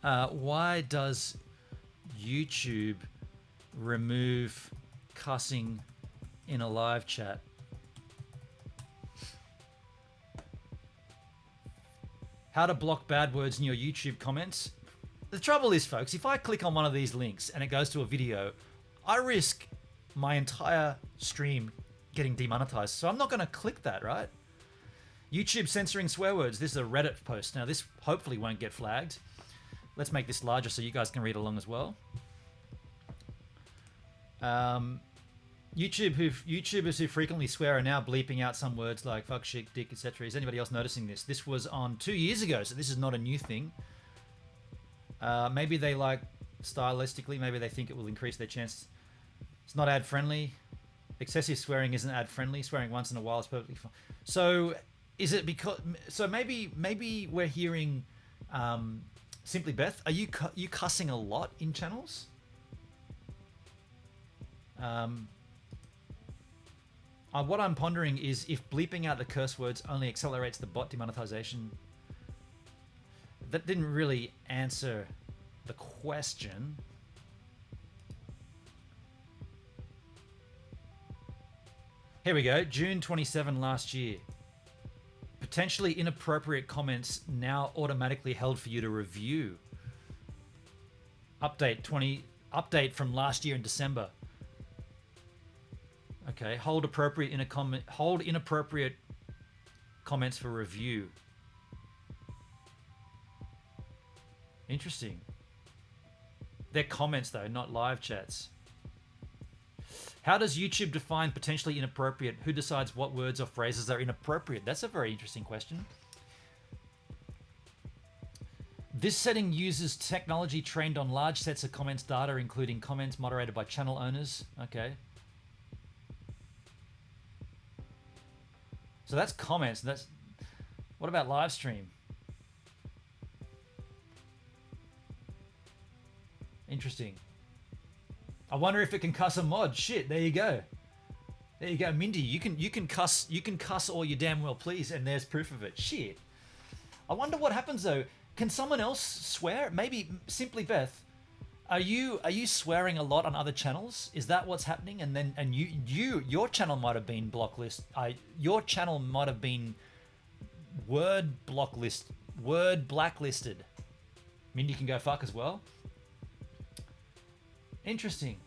Why does YouTube remove cussing in a live chat? How to block bad words in your YouTube comments. The trouble is, folks, if I click on one of these links and it goes to a video, I risk my entire stream getting demonetized. So I'm not going to click that, right? YouTube censoring swear words. This is a Reddit post. Now, this hopefully won't get flagged. Let's make this larger so you guys can read along as well. YouTubers who frequently swear are now bleeping out some words like fuck, shit, dick, etc. Is anybody else noticing this? This was on 2 years ago, so this is not a new thing. Maybe they like stylistically, maybe they think it will increase their chance. It's not ad friendly. Excessive swearing isn't ad friendly. Swearing once in a while is perfectly fine. So is it because? So maybe we're hearing. Simply Beth, are you cussing a lot in channels? What I'm pondering is if bleeping out the curse words only accelerates the bot demonetization. That didn't really answer the question. Here we go. June 27 last year. Potentially inappropriate comments now automatically held for you to review. Update from last year in December. Okay, hold inappropriate comments for review. Interesting. They're comments though, not live chats. How does YouTube define potentially inappropriate? Who decides what words or phrases are inappropriate? That's a very interesting question. This setting uses technology trained on large sets of comments data, including comments moderated by channel owners. Okay. So that's comments. What about live stream? Interesting. I wonder if it can cuss a mod. Shit, there you go. There you go, Mindy. You can cuss all you damn well please, and there's proof of it. Shit. I wonder what happens though. Can someone else swear? Maybe Simply Beth. Are you swearing a lot on other channels? Is that what's happening? And then your channel might have been blacklist. Your channel might have been word blacklisted. Mindy can go fuck as well. Interesting.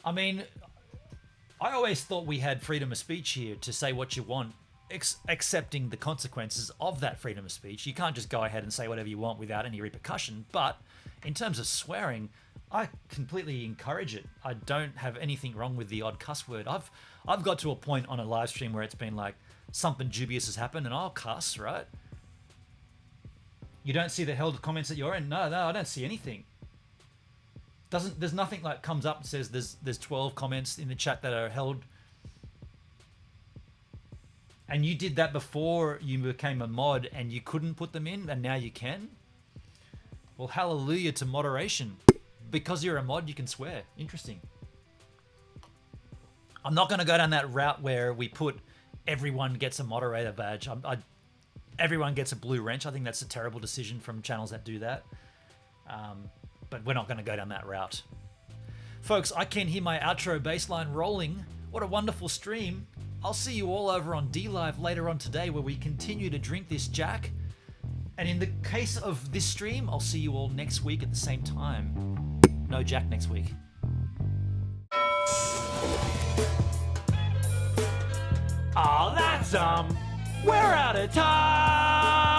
I mean, I always thought we had freedom of speech here to say what you want, accepting the consequences of that freedom of speech. You can't just go ahead and say whatever you want without any repercussion. But in terms of swearing, I completely encourage it. I don't have anything wrong with the odd cuss word. I've got to a point on a live stream where it's been like something dubious has happened and I'll cuss, right? You don't see the held comments at your end? No, I don't see anything. There's nothing like comes up and says there's 12 comments in the chat that are held. And you did that before you became a mod and you couldn't put them in and now you can? Well, hallelujah to moderation. Because you're a mod, you can swear. Interesting. I'm not going to go down that route where we put everyone gets a moderator badge. Everyone gets a blue wrench. I think that's a terrible decision from channels that do that. But we're not going to go down that route. Folks, I can hear my outro baseline rolling. What a wonderful stream. I'll see you all over on D-Live later on today where we continue to drink this Jack. And in the case of this stream, I'll see you all next week at the same time. No Jack next week. Oh, that's we're out of time.